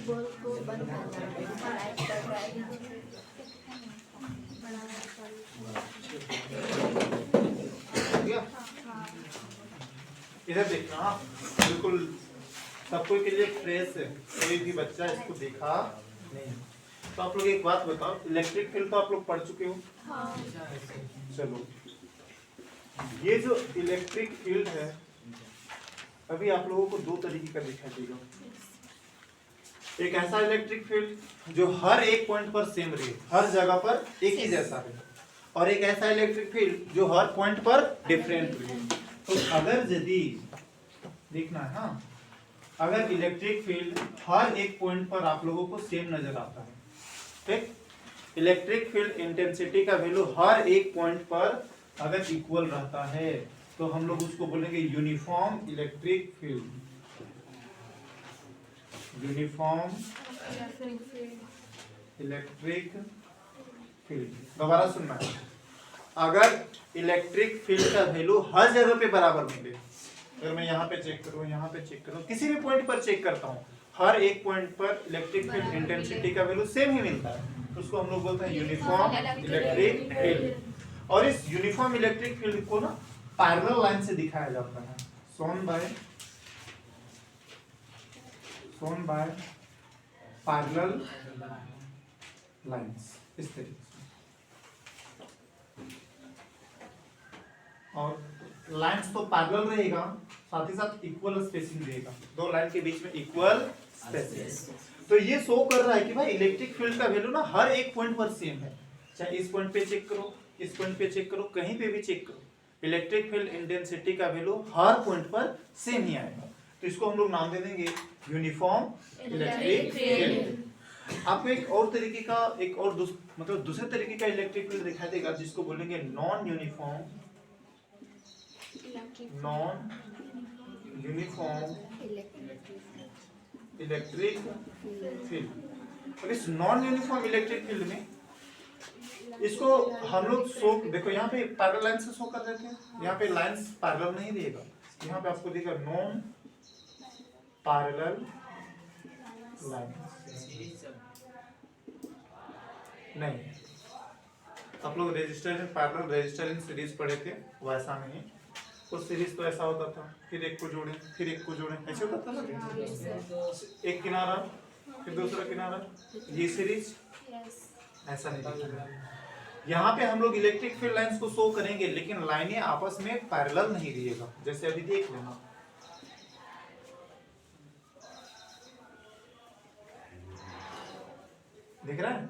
Ball को बंद करना इधर देखना बिल्कुल सबको के लिए फ्रेश है, कोई भी बच्चा इसको देखा नहीं। तो आप लोग एक बात बताओ, इलेक्ट्रिक फील्ड तो आप लोग पढ़ चुके हो। चलो ये जो इलेक्ट्रिक फील्ड है अभी आप लोगों को दो तरीके का दिखाई देगा। एक ऐसा इलेक्ट्रिक फील्ड जो हर एक पॉइंट पर सेम रहे, हर जगह पर एक ही जैसा रहे, और एक ऐसा इलेक्ट्रिक फील्ड जो हर पॉइंट पर डिफरेंट रहे। तो अगर यदि देखना है हाँ, अगर इलेक्ट्रिक फील्ड हर एक पॉइंट पर आप लोगों को सेम नजर आता है, ठीक, इलेक्ट्रिक फील्ड इंटेंसिटी का वैल्यू हर एक पॉइंट पर अगर इक्वल रहता है तो हम लोग उसको बोलेंगे uniform electric field. Uniform electric field. दोबारा सुनना है, अगर इलेक्ट्रिक फील्ड का वैल्यू हर जगह पे बराबर मिले, अगर मैं यहाँ पे चेक करूँ, यहाँ पे चेक करूँ, किसी भी पॉइंट पर चेक करता हूँ, हर एक पॉइंट पर इलेक्ट्रिक फील्ड इंटेंसिटी का वैल्यू सेम ही मिलता है, तो उसको हम लोग बोलते हैं यूनिफॉर्म इलेक्ट्रिक फील्ड। और इस यूनिफॉर्म इलेक्ट्रिक फील्ड को ना पैरेलल लाइन से दिखाया जाता है, शोन बाय पैरेलल लाइंस, इस तरीके से। और लाइंस तो पैरेलल रहेगा, साथ ही साथ इक्वल स्पेसिंग रहेगा, दो लाइन के बीच में इक्वल स्पेसिंग। तो ये शो कर रहा है कि भाई इलेक्ट्रिक फील्ड का वैल्यू ना हर एक पॉइंट पर सेम है, चाहे इस पॉइंट पे चेक करो, इस पॉइंट पे चेक करो, कहीं पे भी चेक करो, इलेक्ट्रिक फील्ड इंटेंसिटी का वैल्यू हर पॉइंट पर सेम ही आएगा। तो इसको हम लोग नाम दे देंगे यूनिफॉर्म इलेक्ट्रिक फील्ड। आपको एक और तरीके का, एक और मतलब दूसरे तरीके का इलेक्ट्रिक फील्ड दिखाई देगा जिसको बोलेंगे नॉन यूनिफॉर्म इलेक्ट्रिक फील्ड। और इस नॉन यूनिफॉर्म इलेक्ट्रिक फील्ड में इसको हम लोग शो, देखो यहाँ पे पैरेलल लाइन से शो कर देते हैं, यहाँ पे लाइंस पैरेलल नहीं देगा, यहाँ पे आपको देगा नॉन पैरेलल लाइन। नहीं, आप लोग resistor in parallel, resistor in series पढ़े थे, वैसा नहीं। उस सीरीज तो ऐसा होता था, फिर एक को जोड़े, फिर एक को जोड़े, ऐसे होता था ना, एक किनारा फिर दूसरा किनारा, ये सीरीज ऐसा नहीं दिखेगा। यहाँ पे हम लोग इलेक्ट्रिक फील्ड लाइंस को शो करेंगे, लेकिन लाइनें आपस में पैरेलल नहीं रहेगा, जैसे अभी देख लेना, दिख रहा है?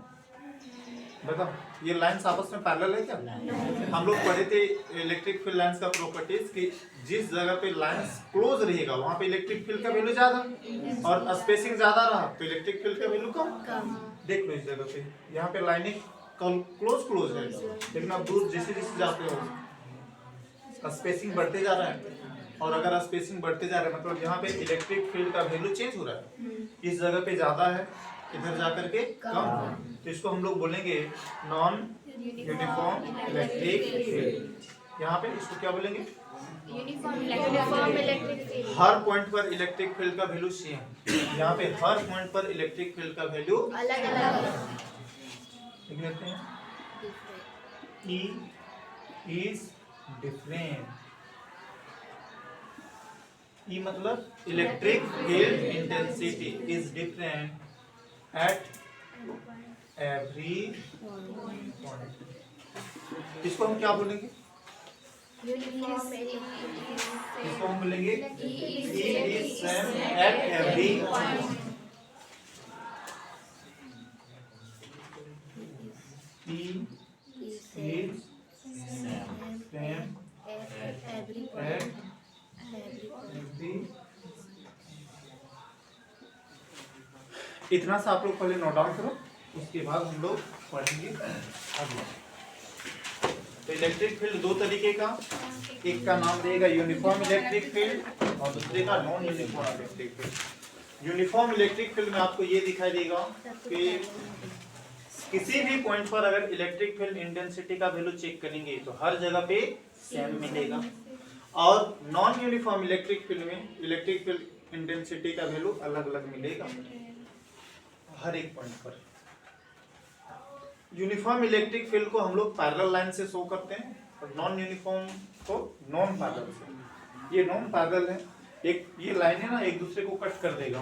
बताओ ये लाइंस आपस में पैरेलल है क्या? हम लोग पढ़े थे इलेक्ट्रिक फील्ड लाइंस का प्रॉपर्टीज कि जिस जगह पे लाइंस क्लोज रहेगा वहां पे इलेक्ट्रिक फील्ड का वैल्यू ज्यादा, और स्पेसिंग ज्यादा रहा तो इलेक्ट्रिक फील्ड का वैल्यू कम। देख लो इस जगह पे, यहाँ पे लाइनें क्लोज है, लेकिन आप दूर जैसे जैसे जाते हो स्पेसिंग बढ़ते जा रहा है, और अगर स्पेसिंग बढ़ते जा रहा है मतलब यहाँ पे इलेक्ट्रिक फील्ड का वैल्यू चेंज हो रहा है, इस जगह पे ज्यादा है, इधर जाकर के कम। तो इसको हम लोग बोलेंगे नॉन यूनिफॉर्म इलेक्ट्रिक फील्ड। यहाँ पे इसको क्या बोलेंगे? Uniform electric field. हर पॉइंट पर इलेक्ट्रिक फील्ड का वैल्यू सेम, यहाँ पे हर पॉइंट पर इलेक्ट्रिक फील्ड का वैल्यू अलग अलग लिख लेते हैं, E is different। E मतलब electric field intensity is different at every point. इसको हम क्या बोलेंगे? इसको हम बोलेंगे E is same at every point। E is same at every इतना सा आप लोग पहले नोट डाउन करो, उसके बाद हम लोग पढ़ेंगे अगला। तो इलेक्ट्रिक फील्ड दो तरीके का, एक का नाम रहेगा यूनिफॉर्म इलेक्ट्रिक फील्ड और दूसरे का non uniform electric field. Uniform electric field में आपको ये दिखाई देगा कि किसी भी पॉइंट पर अगर इलेक्ट्रिक फील्ड इंटेंसिटी का वैल्यू चेक करेंगे तो हर जगह पे सेम मिलेगा, और नॉन यूनिफॉर्म इलेक्ट्रिक फील्ड में इलेक्ट्रिक फील्ड इंटेंसिटी का वैल्यू अलग अलग मिलेगा हर एक पॉइंट पर। यूनिफॉर्म इलेक्ट्रिक फील्ड को हम लोग पैरेलल लाइन से शो करते हैं और नॉन यूनिफॉर्म को नॉन पैरेलल से। ये नॉन पैरेलल है, एक ये लाइन है ना एक दूसरे को कट कर देगा,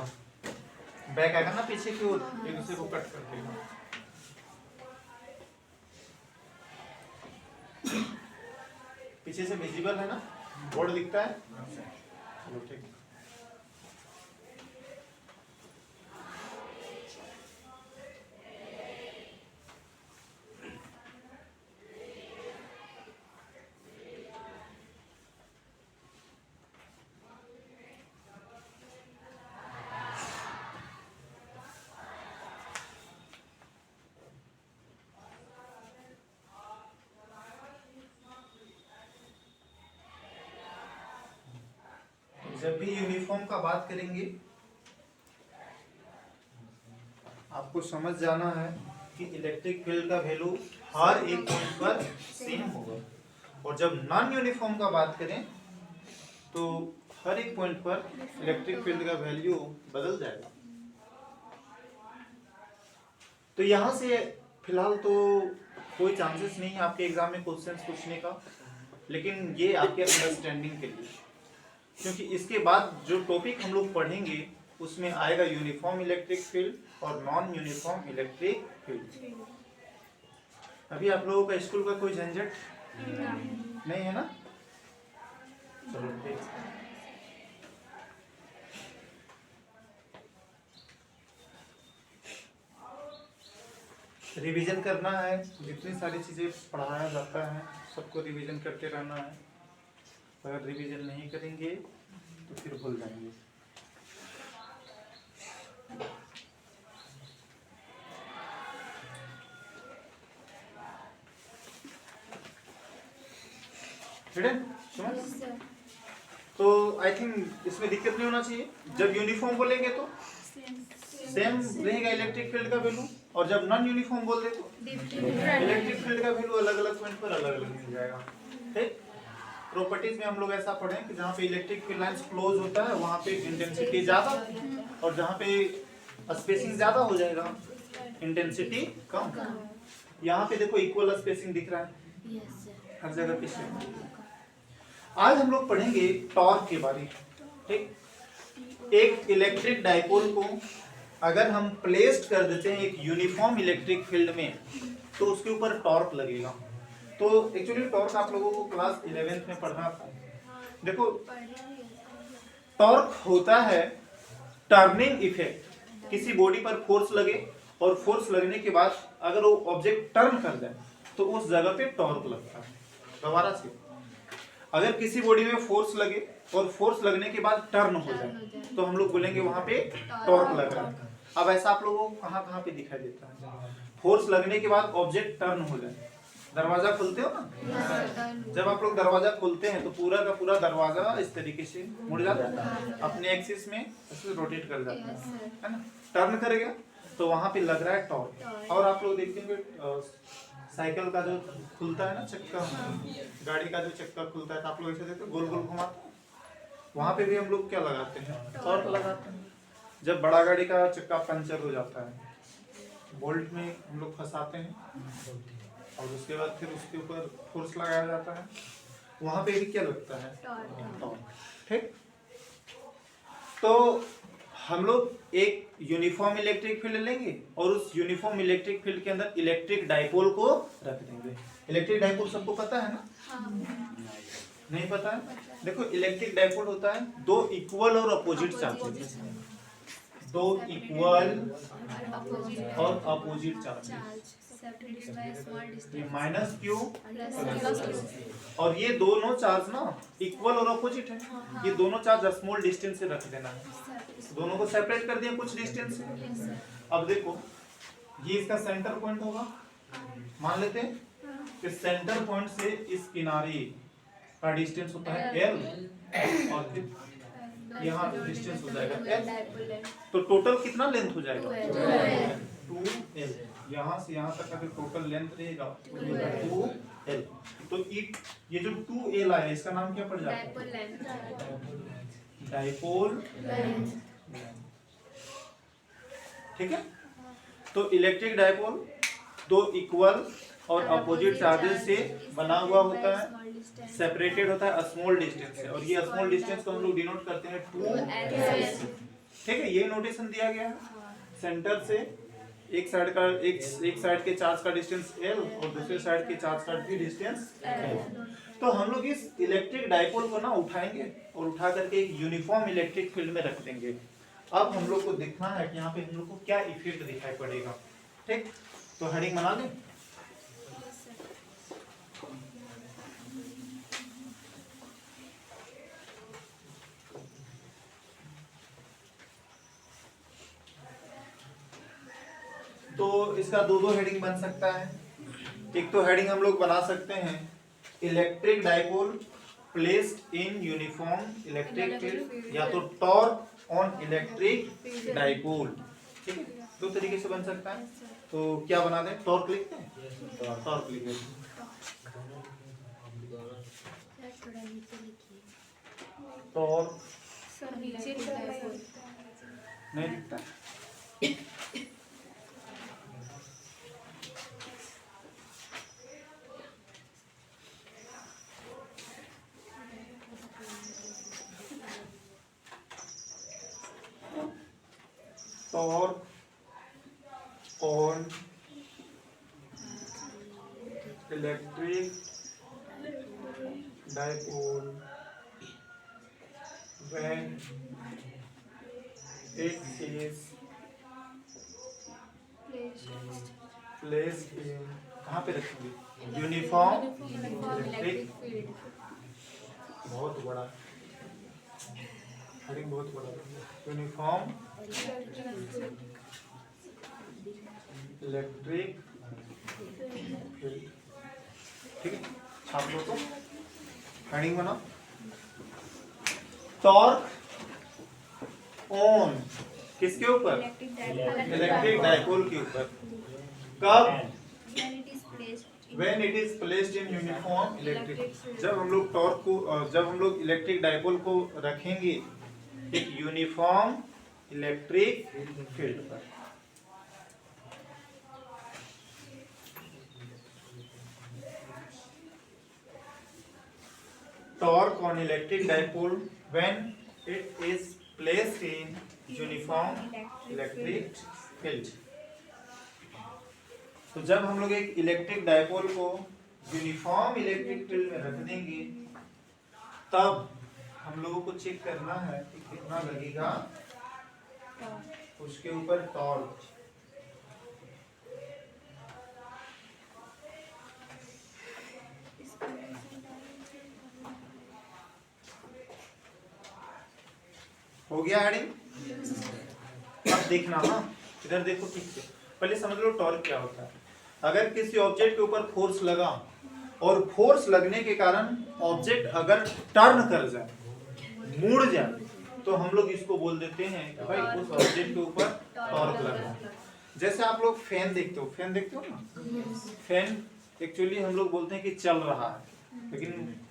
बैक आएगा ना पीछे की ओर, एक दूसरे को कट कर देगा। पीछे से विजिबल है ना, बोर्ड दिखता है, चलो ठीक। जब भी यूनिफॉर्म का बात करेंगे आपको समझ जाना है कि इलेक्ट्रिक फील्ड का वैल्यू हर एक पॉइंट पर सेम होगा, और जब नॉन यूनिफॉर्म का बात करें तो हर एक पॉइंट पर इलेक्ट्रिक फील्ड का वैल्यू बदल जाएगा। तो यहाँ से फिलहाल तो कोई चांसेस नहीं है आपके एग्जाम में क्वेश्चंस पूछने का, लेकिन ये आपके अंडरस्टैंडिंग के लिए, क्योंकि इसके बाद जो टॉपिक हम लोग पढ़ेंगे उसमें आएगा यूनिफॉर्म इलेक्ट्रिक फील्ड और नॉन यूनिफॉर्म इलेक्ट्रिक फील्ड। अभी आप लोगों का स्कूल का कोई झंझट नहीं है ना, चलो ठीक। रिवीजन करना है, जितनी सारी चीजें पढ़ाया जाता है सबको रिवीजन करते रहना है। अगर रिवीजन नहीं करेंगे तो फिर भूल जाएंगे। तो आई थिंक इसमें दिक्कत नहीं होना चाहिए। जब यूनिफॉर्म बोलेंगे तो सेम रहेगा इलेक्ट्रिक फील्ड का वैल्यू, और जब नॉन यूनिफॉर्म बोल दे तो इलेक्ट्रिक फील्ड का वैल्यू अलग अलग पॉइंट पर अलग अलग मिल जाएगा। ठीक, प्रॉपर्टीज में हम लोग ऐसा पढ़ें कि जहाँ पे इलेक्ट्रिक फील्ड लाइंस क्लोज होता है वहाँ पे इंटेंसिटी ज्यादा, और जहाँ पे स्पेसिंग ज्यादा हो जाएगा इंटेंसिटी कम। यहाँ पे देखो इक्वल स्पेसिंग दिख रहा है हर जगह पे। आज हम लोग पढ़ेंगे टॉर्क के बारे में। ठीक, एक इलेक्ट्रिक डाइपोल को अगर हम प्लेस्ड कर देते हैं एक यूनिफॉर्म इलेक्ट्रिक फील्ड में तो उसके ऊपर टॉर्क लगेगा। तो एक्चुअली टॉर्क आप लोगों को क्लास 11th में पढ़ना था। देखो टॉर्क होता है टर्निंग इफेक्ट, किसी बॉडी पर फोर्स लगे और फोर्स लगने के बाद अगर वो ऑब्जेक्ट टर्न कर जाए तो उस जगह पे टॉर्क लगता है। दोबारा से, अगर किसी बॉडी में फोर्स लगे और फोर्स लगने के बाद टर्न हो जाए तो हम लोग बोलेंगे वहां पे टॉर्क लग रहा है। अब ऐसा आप लोगों को कहाँ कहाँ पे दिखाई देता है? फोर्स लगने के बाद ऑब्जेक्ट टर्न हो जाए। दरवाजा खोलते हो ना, जब आप लोग दरवाजा खोलते हैं तो पूरा का पूरा दरवाजा इस तरीके से मुड़ जाता है, अपने एक्सिस में ऐसे रोटेट कर जाता है ना, टर्न करेगा तो वहां पे लग रहा है टॉर्क। और आप लोग देखेंगे साइकिल का जो खुलता है ना चक्का, गाड़ी का जो चक्का खुलता है तो आप लोग ऐसे देखते गोल गोल घुमाते हैं, वहां पे भी हम लोग क्या लगाते हैं? टॉर्क लगाते हैं। जब बड़ा गाड़ी का चक्का पंचर हो जाता है बोल्ट में हम लोग फंसाते हैं और उसके बाद फिर उसके ऊपर फोर्स लगाया जाता है, वहां पे भी क्या लगता है? टॉर्क। ठीक, तो हम लोग एक यूनिफॉर्म इलेक्ट्रिक फील्ड लेंगे और उस यूनिफॉर्म इलेक्ट्रिक फील्ड के अंदर इलेक्ट्रिक डाइपोल को रख देंगे। इलेक्ट्रिक डाइपोल सबको पता है ना? नहीं पता है? देखो इलेक्ट्रिक डाइपोल होता है दो इक्वल और अपोजिट चार्जेस, दो इक्वल और opposite charges. separated by a small ये distance. Minus Q Plus Q. और ये दोनों चार्ज ना इक्वल और अपोजिट है। ये दोनों चार्ज स्मॉल डिस्टेंस से रख देना है, दोनों को सेपरेट कर दिया कुछ डिस्टेंस से। Yes, sir. अब देखो ये इसका सेंटर पॉइंट होगा, मान लेते हैं कि सेंटर पॉइंट से इस किनारे का डिस्टेंस होता है L और फिर यहाँ डिस्टेंस हो जाएगा L। Dipole length. तो टोटल कितना लेंथ हो जाएगा 2L. 2L। यहाँ से यहाँ तक का जो टोटल लेंथ रहेगा 2L। तो ये जो 2L आया इसका नाम क्या पड़ जाता है? Dipole length. डाइपोल। Length. ठीक है, तो इलेक्ट्रिक डाइपोल दो इक्वल और अपोजिट चार्जेस से बना हुआ होता है, Small distance. सेपरेटेड होता है स्मॉल डिस्टेंस से, और ये स्मॉल डिस्टेंस को हम लोग डिनोट करते हैं 2L। ठीक है, ये नोटेशन दिया गया है। सेंटर से एक साइड का एक साइड के चार्ज का डिस्टेंस L और दूसरे साइड के चार्ज का भी डिस्टेंस L। तो हम लोग इस इलेक्ट्रिक डाइपोल को ना उठाएंगे और उठा करके एक यूनिफॉर्म इलेक्ट्रिक फील्ड में रख देंगे। अब हम लोग को देखना है कि यहाँ पे हम लोग को क्या इफेक्ट दिखाई पड़ेगा। ठीक, तो हेडिंग बना लें। तो इसका दो हेडिंग बन सकता है। एक तो हेडिंग हम लोग बना सकते हैं electric dipole placed in uniform electric field, या तो टॉर्क ऑन इलेक्ट्रिक डाइपोल। ठीक है, दो तरीके से बन सकता है। तो क्या बना दें, टॉर्क लिखते हैं, टॉर्क लिख दें। थोड़ा नीचे लिखिए. टॉर्क सर नीचे लिखा है. नहीं लिखता, torque on electric dipole when it is placed in, कहाँ पे रखेंगे, यूनिफॉर्म इलेक्ट्रिक फील्ड. बहुत बड़ा हेडिंग, बहुत बड़ा यूनिफॉर्म इलेक्ट्रिक फील्ड। ठीक है, छाप लो तो हेडिंग बना टॉर्क ऑन किसके ऊपर, इलेक्ट्रिक डाइपोल के ऊपर। कब, when it is placed in uniform electric, जब हम लोग टॉर्क को जब हम लोग इलेक्ट्रिक डाइपोल को रखेंगे एक यूनिफॉर्म इलेक्ट्रिक फील्ड पर। Torque on electric dipole when it is placed in uniform electric field। तो जब हम लोग एक इलेक्ट्रिक डाइपोल को यूनिफॉर्म इलेक्ट्रिक फील्ड में रख देंगे तब हम लोगों को चेक करना है कि कितना लगेगा उसके ऊपर टॉर्क। हो गया हेडिंग। अब देखना, हाँ इधर देखो ठीक से, पहले समझ लो टॉर्क क्या होता है। अगर किसी ऑब्जेक्ट के ऊपर फोर्स लगा और फोर्स लगने के कारण ऑब्जेक्ट अगर टर्न कर जाए, मुड़ जाए, तो हम लोग इसको बोल देते हैं कि भाई उस ऑब्जेक्ट के ऊपर टॉर्क लगा। जैसे आप लोग फैन देखते हो, फैन देखते हो ना, फैन एक्चुअली हम लोग बोलते हैं कि चल रहा है, लेकिन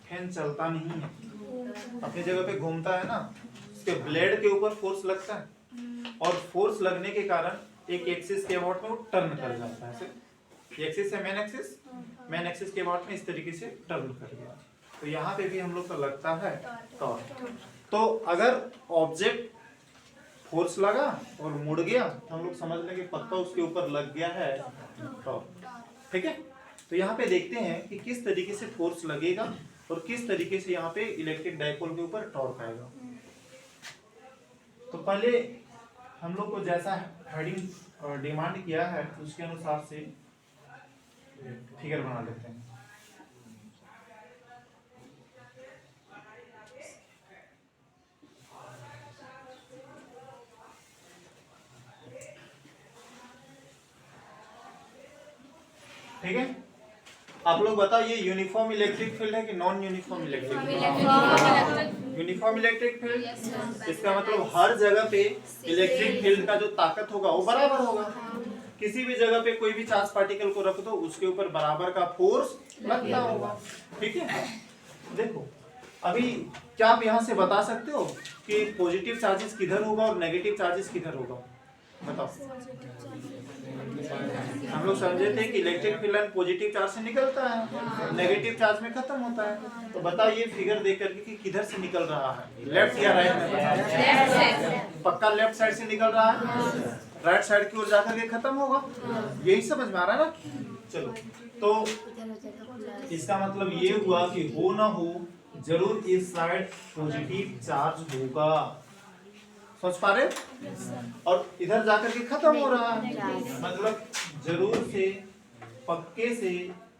फैन चलता नहीं है, अपनी जगह पे घूमता है ना। उसके ब्लेड के ऊपर फोर्स लगता है और फोर्स लगने के कारण एक एक्सिस के अबाउट में वो टर्न कर जाता है। ऐसे एक्सिस है मेन एक्सिस के अबाउट में इस तरीके से टर्न कर गया। तो यहाँ पे भी हम लोग को लगता है टॉर्क। तो अगर ऑब्जेक्ट फोर्स लगा और मुड़ गया तो हम लोग समझ लेंगे पक्का उसके ऊपर लग गया है टॉर्क। ठीक है, तो यहाँ पे देखते हैं कि किस तरीके से फोर्स लगेगा और किस तरीके से यहाँ पे इलेक्ट्रिक डाइपोल के ऊपर टॉर्क आएगा। तो पहले हम लोग को जैसा हेडिंग डिमांड किया है उसके अनुसार से फिगर बना लेते हैं। ठीक है, आप लोग बताओ ये यूनिफॉर्म इलेक्ट्रिक फील्ड है कि non uniform electric field? Uniform electric field, इसका मतलब हर जगह पे इलेक्ट्रिक फील्ड का जो ताकत होगा वो बराबर होगा। किसी भी जगह पे कोई भी चार्ज पार्टिकल को रख दो उसके ऊपर बराबर का फोर्स लगता होगा। ठीक है, देखो अभी क्या आप यहाँ से बता सकते हो कि पॉजिटिव चार्जेस किधर होगा और नेगेटिव चार्जेस किधर होगा? बताओ। हम लोग समझे थे कि इलेक्ट्रिक फील्ड पॉजिटिव चार्ज से निकलता है, नेगेटिव चार्ज में खत्म होता है। तो बताओ ये फिगर देख करके कि किधर से निकल रहा है, लेफ्ट या राइट में? बताओ, पक्का लेफ्ट साइड से निकल रहा है, राइट साइड की ओर जाकर के खत्म होगा। यही समझ में आ रहा है ना? चलो, तो इसका मतलब ये हुआ कि हो ना हो जरूर इस साइड पॉजिटिव चार्ज होगा। सोच पा रहे? और इधर जाकर के खत्म हो रहा है, मतलब जरूर से पक्के से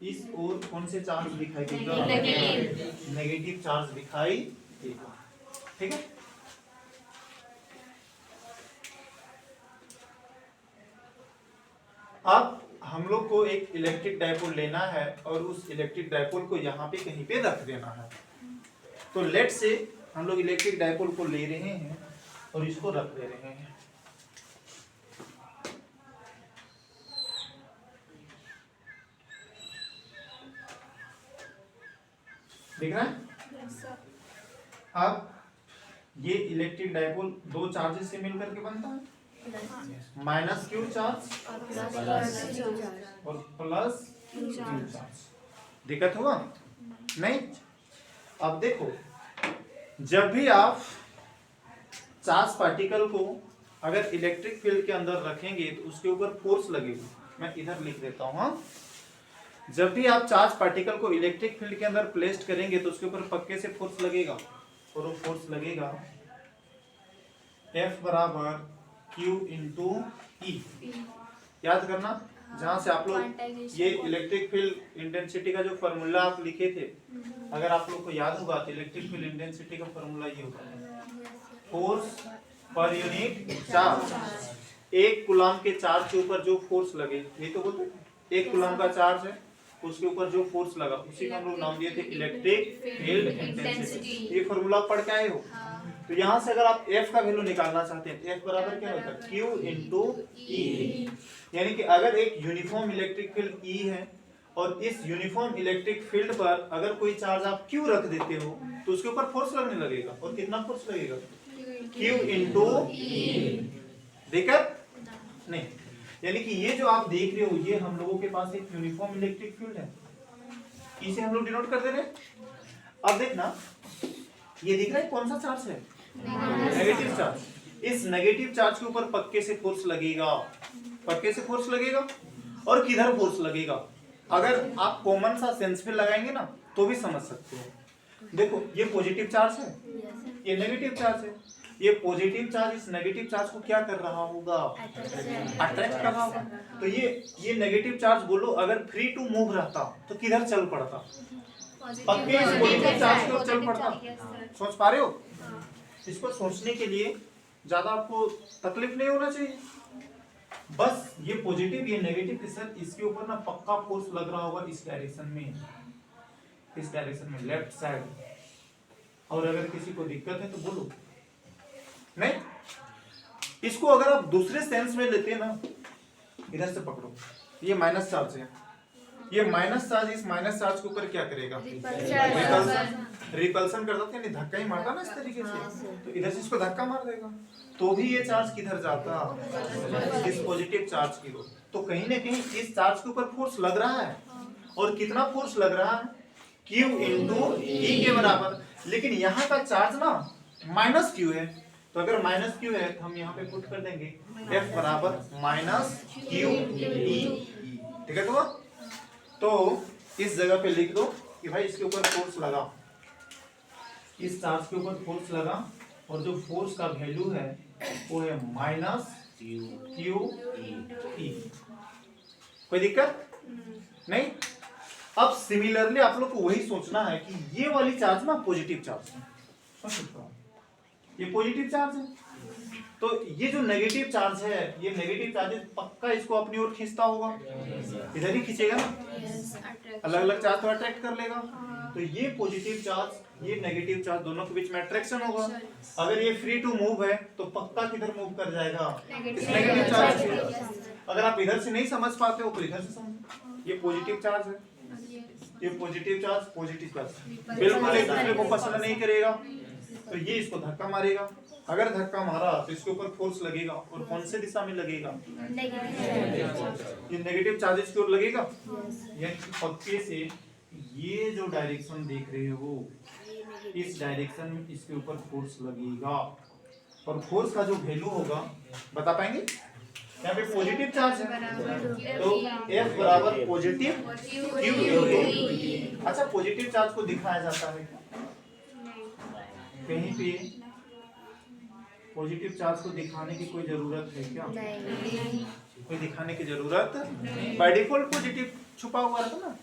इस ओर कौन से चार्ज दिखाई देगा? नेगेटिव चार्ज दिखाई देगा। ठीक है, अब हम लोग को एक इलेक्ट्रिक डायपोल लेना है और उस इलेक्ट्रिक डायपोल को यहाँ पे कहीं पे रख देना है। तो लेट से हम लोग इलेक्ट्रिक डायपोल को ले रहे हैं और इसको रख दे रहे हैं। दिख रहा है? अब ये इलेक्ट्रिक डायपोल दो चार्जेस से मिलकर के बनता है, माइनस क्यू चार्ज और प्लस क्यू चार्ज। दिक्कत होगा नहीं? अब देखो, जब भी आप चार्ज पार्टिकल को अगर इलेक्ट्रिक फील्ड के अंदर रखेंगे तो उसके ऊपर फोर्स लगेगी। मैं इधर लिख देता हूं। जब भी आप चार्ज पार्टिकल को इलेक्ट्रिक फील्ड के अंदर प्लेस्ड करेंगे तो उसके ऊपर पक्के से फोर्स लगेगा, और वो फोर्स लगेगा F बराबर Q इंटू E। याद करना, जहां से आप लोग ये इलेक्ट्रिक फील्ड इंटेंसिटी का जो फॉर्मूला आप लिखे थे, अगर आप लोग को याद होगा तो इलेक्ट्रिक फील्ड इंटेंसिटी का फॉर्मूला ये होता है फोर्स पर यूनिट चार्ज। एक कूलम के चार्ज के ऊपर जो फोर्स लगे, ये तो बोलते हैं एक कूलम का चार्ज है, उसके ऊपर जो फोर्स लगा उसी का हम लोग नाम दिए थे इलेक्ट्रिक फील्ड इंटेंसिटी। ये फॉर्मूला पढ़ के आए हो? तो यहाँ से अगर आप F का वैल्यू निकालना चाहते हैं तो F बराबर क्या होता है? Q into E। यानी कि अगर एक यूनिफॉर्म इलेक्ट्रिक फील्ड E है और इस यूनिफॉर्म इलेक्ट्रिक फील्ड पर अगर कोई चार्ज आप Q रख देते हो तो उसके ऊपर फोर्स लगने लगेगा। और कितना फोर्स लगेगा? Q into E। दिक्कत नहीं? यानी कि ये जो आप देख रहे हो ये हम लोगों के पास एक यूनिफॉर्म इलेक्ट्रिक फील्ड है, इसे हम लोग डिनोट कर दे रहे हैं। अब देखना, ये दिख रहा है कौन सा चार्ज है? Negative charge. इस नेगेटिव चार्ज के ऊपर पक्के से फोर्स लगेगा, पक्के से फोर्स लगेगा। और किधर फोर्स लगेगा? अगर आप कॉमन सा सेंस में लगाएंगे ना तो भी समझ सकते हो। देखो ये पॉजिटिव चार्ज है, ये नेगेटिव चार्ज है। ये पॉजिटिव चार्ज इस नेगेटिव चार्ज को क्या कर रहा होगा? अट्रैक्ट कर रहा होगा। तो ये नेगेटिव चार्ज बोलो अगर फ्री टू मूव रहता तो किधर चल पड़ता? पक्के इस पॉजिटिव चार्ज की ओर चल पड़ता। सोच पा रहे हो? इसको सोचने के लिए ज्यादा आपको तकलीफ नहीं होना चाहिए। बस ये पॉजिटिव ये नेगेटिव के साथ इसके ऊपर ना पक्का फोर्स लग रहा होगा इस डायरेक्शन में, इस डायरेक्शन में लेफ्ट साइड। और अगर किसी को दिक्कत है तो बोलो। नहीं, इसको अगर आप दूसरे सेंस में लेते हैं ना, इधर से पकड़ो, ये माइनस चार्ज है, ये माइनस चार्ज इस माइनस चार्ज के ऊपर क्या करेगा? रिपल्सन करता था, यानी धक्का ही मारता ना इस तरीके से, तो इधर से इसको धक्का मार देगा तो भी ये चार्ज किधर जाता? इस पॉजिटिव चार्ज की ओर। तो कहीं ना कहीं इस चार्ज के ऊपर फोर्स लग रहा है। और कितना फोर्स लग रहा है? Q इंटू E के बराबर। लेकिन यहाँ का चार्ज ना माइनस Q है, तो अगर माइनस Q है तो हम यहाँ पे पुट कर देंगे F बराबर माइनस Q E। ठीक है? तो इस जगह पे लिख दो कि भाई इसके ऊपर फोर्स लगा, इस चार्ज के ऊपर फोर्स लगा, और जो फोर्स का वैल्यू है वो है माइनस Q E। कोई दिक्कत नहीं। अब सिमिलरली आप लोग को वही सोचना है कि ये वाली चार्ज ना पॉजिटिव चार्ज है, समझ सकते हो, ये पॉजिटिव चार्ज है, तो ये जो नेगेटिव चार्ज है, ये नेगेटिव चार्ज पक्का इसको अपनी ओर खींचता होगा, इधर ही खींचेगा ना, अलग अलग चार्ज तो अट्रैक्ट कर लेगा। तो ये पॉजिटिव चार्ज ये नेगेटिव चार्ज दोनों के बीच में अट्रैक्शन होगा। अगर ये फ्री टू मूव है तो पक्का किधर मूव कर जाएगा, इस नेगेटिव चार्ज से। अगर आप इधर से नहीं समझ पाते हो तो इधर से समझो, ये पॉजिटिव चार्ज है, ये पॉजिटिव चार्ज बिल्कुल एक दूसरे को पसंद नहीं करेगा, तो ये इसको धक्का मारेगा। अगर धक्का मारा तो इसके ऊपर फोर्स लगेगा, और कौन से दिशा में लगेगा, ये नेगेटिव चार्जेस की ओर लगेगा। यानी पक्के से ये जो डायरेक्शन देख रहे हो, इस डायरेक्शन में इसके ऊपर फोर्स लगेगा, और फोर्स का जो वैल्यू होगा बता पाएंगे, यहाँ पे पॉजिटिव चार्ज है तो F बराबर पॉजिटिव Q। अच्छा, पॉजिटिव चार्ज को दिखाया जाता है कहीं पे, पॉजिटिव चार्ज को दिखाने की कोई जरूरत है क्या, कोई दिखाने की जरूरत नहीं, बाय डिफॉल्ट पॉजिटिव छुपा हुआ है ना।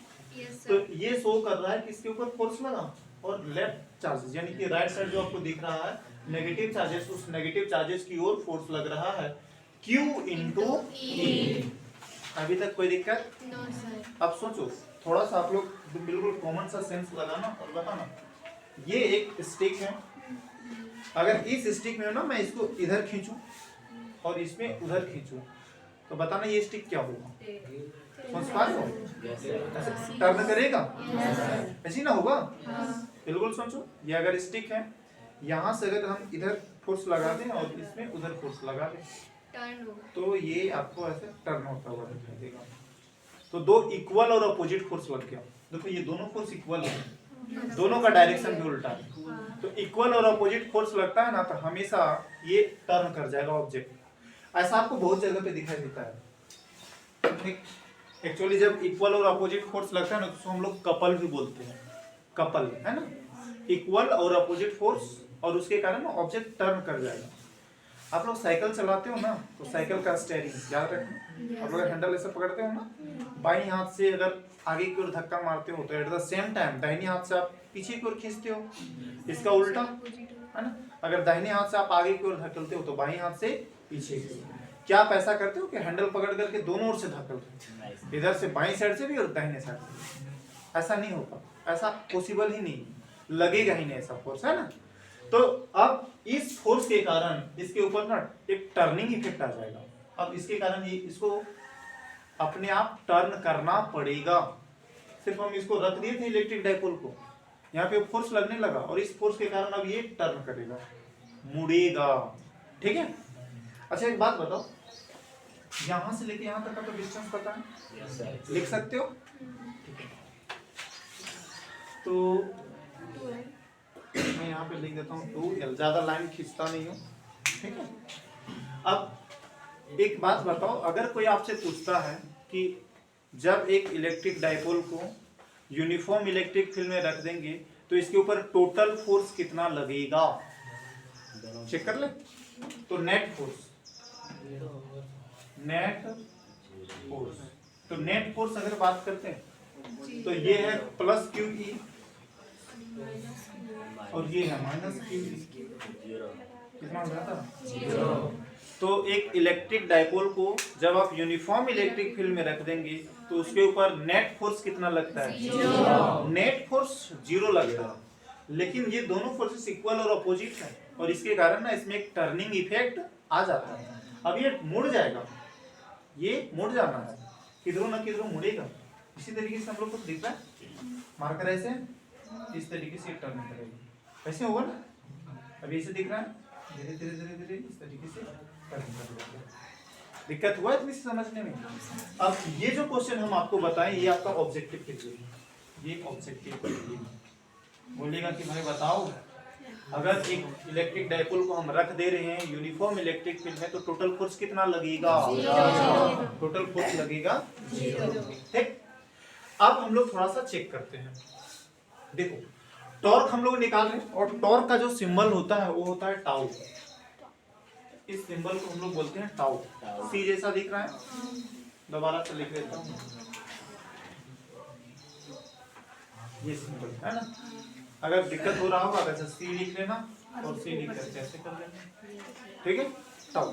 तो ये शो कर रहा है कि इसके ऊपर फोर्स लगा, और लेफ्ट चार्जेस यानी कि राइट साइड जो आपको दिख रहा है नेगेटिव चार्जेस, उस नेगेटिव चार्जेस की ओर फोर्स लग रहा है Q इंटू E। अभी तक कोई दिक्कत? अब सोचो थोड़ा सा, आप लोग बिल्कुल कॉमन सा सेंस लगाना और बताना। ये एक स्टिक है, अगर इस स्टिक में ना मैं इसको इधर खींचूं और इसमें उधर खींचूं तो बताना ये स्टिक क्या होगा, समझ पा रहे हो, टर्न करेगा, ऐसे ना होगा, बिल्कुल सोचो। ये अगर स्टिक है, यहाँ से अगर हम इधर फोर्स लगा दें और इसमें उधर फोर्स लगा दें तो ये आपको ऐसे टर्न होता हुआ दिखाई देगा। तो दो इक्वल और अपोजिट फोर्स लग गया, देखो ये दोनों फोर्स इक्वल है, दोनों का डायरेक्शन भी उल्टा है, तो इक्वल और अपोजिट फोर्स लगता है ना, तो हमेशा ये टर्न कर जाएगा ऑब्जेक्ट। ऐसा आपको बहुत जगह पे दिखाई देता है। एक्चुअली जब इक्वल और अपोजिट फोर्स लगता है ना तो हम लोग कपल भी बोलते हैं, कपल है ना, इक्वल और अपोजिट फोर्स, और उसके कारण ऑब्जेक्ट टर्न कर जाएगा। आप लोग साइकिल चलाते हो ना, तो साइकिल का स्टीयरिंग याद रखना, आप लोग हैंडल ऐसे पकड़ते हो ना, बाईं हाथ से अगर आगे की ओर धक्का मारते हो तो एट द सेम टाइम दाहिने हाथ से आप पीछे की ओर खींचते हो, इसका उल्टा है ना। अगर दाहिने हाथ से आप आगे की ओर धकेलते हो तो बाईं हाथ से पीछे की ओर। क्या आप ऐसा करते हो कि हैंडल पकड़ करके दोनों ओर से धकेलते हो, इधर से बाईं साइड से भी और दाहिने साइड से? ऐसा नहीं होगा, ऐसा पॉसिबल ही नहीं, लगेगा ही नहीं ऐसा फोर्स, है ना। तो अब इस फोर्स के कारण इसके ऊपर ना एक टर्निंग इफेक्ट आ जाएगा। अब इसके कारण ये इसको अपने आप टर्न करना पड़ेगा। सिर्फ हम इसको रख दिए थे इलेक्ट्रिक डाइपोल को, यहाँ पे फोर्स लगने लगा और इस फोर्स के कारण अब ये टर्न करेगा, मुड़ेगा, ठीक है। अच्छा एक बात बताओ, यहाँ से लेके यहाँ तक का तो डिस्टेंस पता है, लिख सकते हो? तो मैं यहाँ पे लिख देता हूँ 2L, ज्यादा लाइन खींचता नहीं हूँ, ठीक है। अब एक बात बताओ, अगर कोई आपसे पूछता है कि जब एक इलेक्ट्रिक डाइपोल को यूनिफॉर्म इलेक्ट्रिक फील्ड में रख देंगे तो इसके ऊपर टोटल फोर्स कितना लगेगा, चेक कर ले। तो नेट फोर्स, तो नेट फोर्स अगर बात करते हैं तो ये है प्लस QE और ये है माइनस QE, कितना हो जाता है? तो एक इलेक्ट्रिक डाइपोल को जब आप यूनिफॉर्म इलेक्ट्रिक फील्ड में रख देंगे तो उसके ऊपर नेट फोर्स कितना लगता है? नेट फोर्स 0 लगता है। लेकिन ये दोनों फोर्सेस इक्वल और अपोजिट है, और इसके कारण ना इसमें एक टर्निंग इफेक्ट आ जाता है। अब ये मुड़ जाएगा, ये मुड़ जाना है, किधरों ना किधरों मुड़ेगा। इसी तरीके से हम लोग को दिख रहा है मार्कर ऐसे इस तरीके से टर्न करेगा, ऐसे होगा ना, अभी ऐसे दिख रहा है, धीरे धीरे धीरे धीरे इस तरीके से टर्न करेगा। दिक्कत हुआ है समझने में? अब ये जो क्वेश्चन हम आपको बताएं ये आपका ऑब्जेक्टिव के लिए, ये ऑब्जेक्टिव के लिए बोलेगा कि भाई बताओ अगर एक इलेक्ट्रिक डाइपोल को हम रख दे रहे हैं यूनिफॉर्म इलेक्ट्रिक फील्ड में तो टोटल फोर्स कितना लगेगा? टोटल फोर्स लगेगा 0। ठीक, अब हम लोग थोड़ा सा चेक करते हैं। देखो टॉर्क हम लोग निकाल रहे हैं, और टॉर्क का जो सिंबल होता है वो होता है टाउ। इस सिंबल को हम लोग बोलते हैं टाउ। सी जैसा दिख रहा है, दोबारा से लिख लेता हूँ, ये सिंपल है ना। अगर दिक्कत हो रहा होगा तो ऐसे सी लिख लेना और सी लिख करके ऐसे कर लेना, ठीक है। टाउ।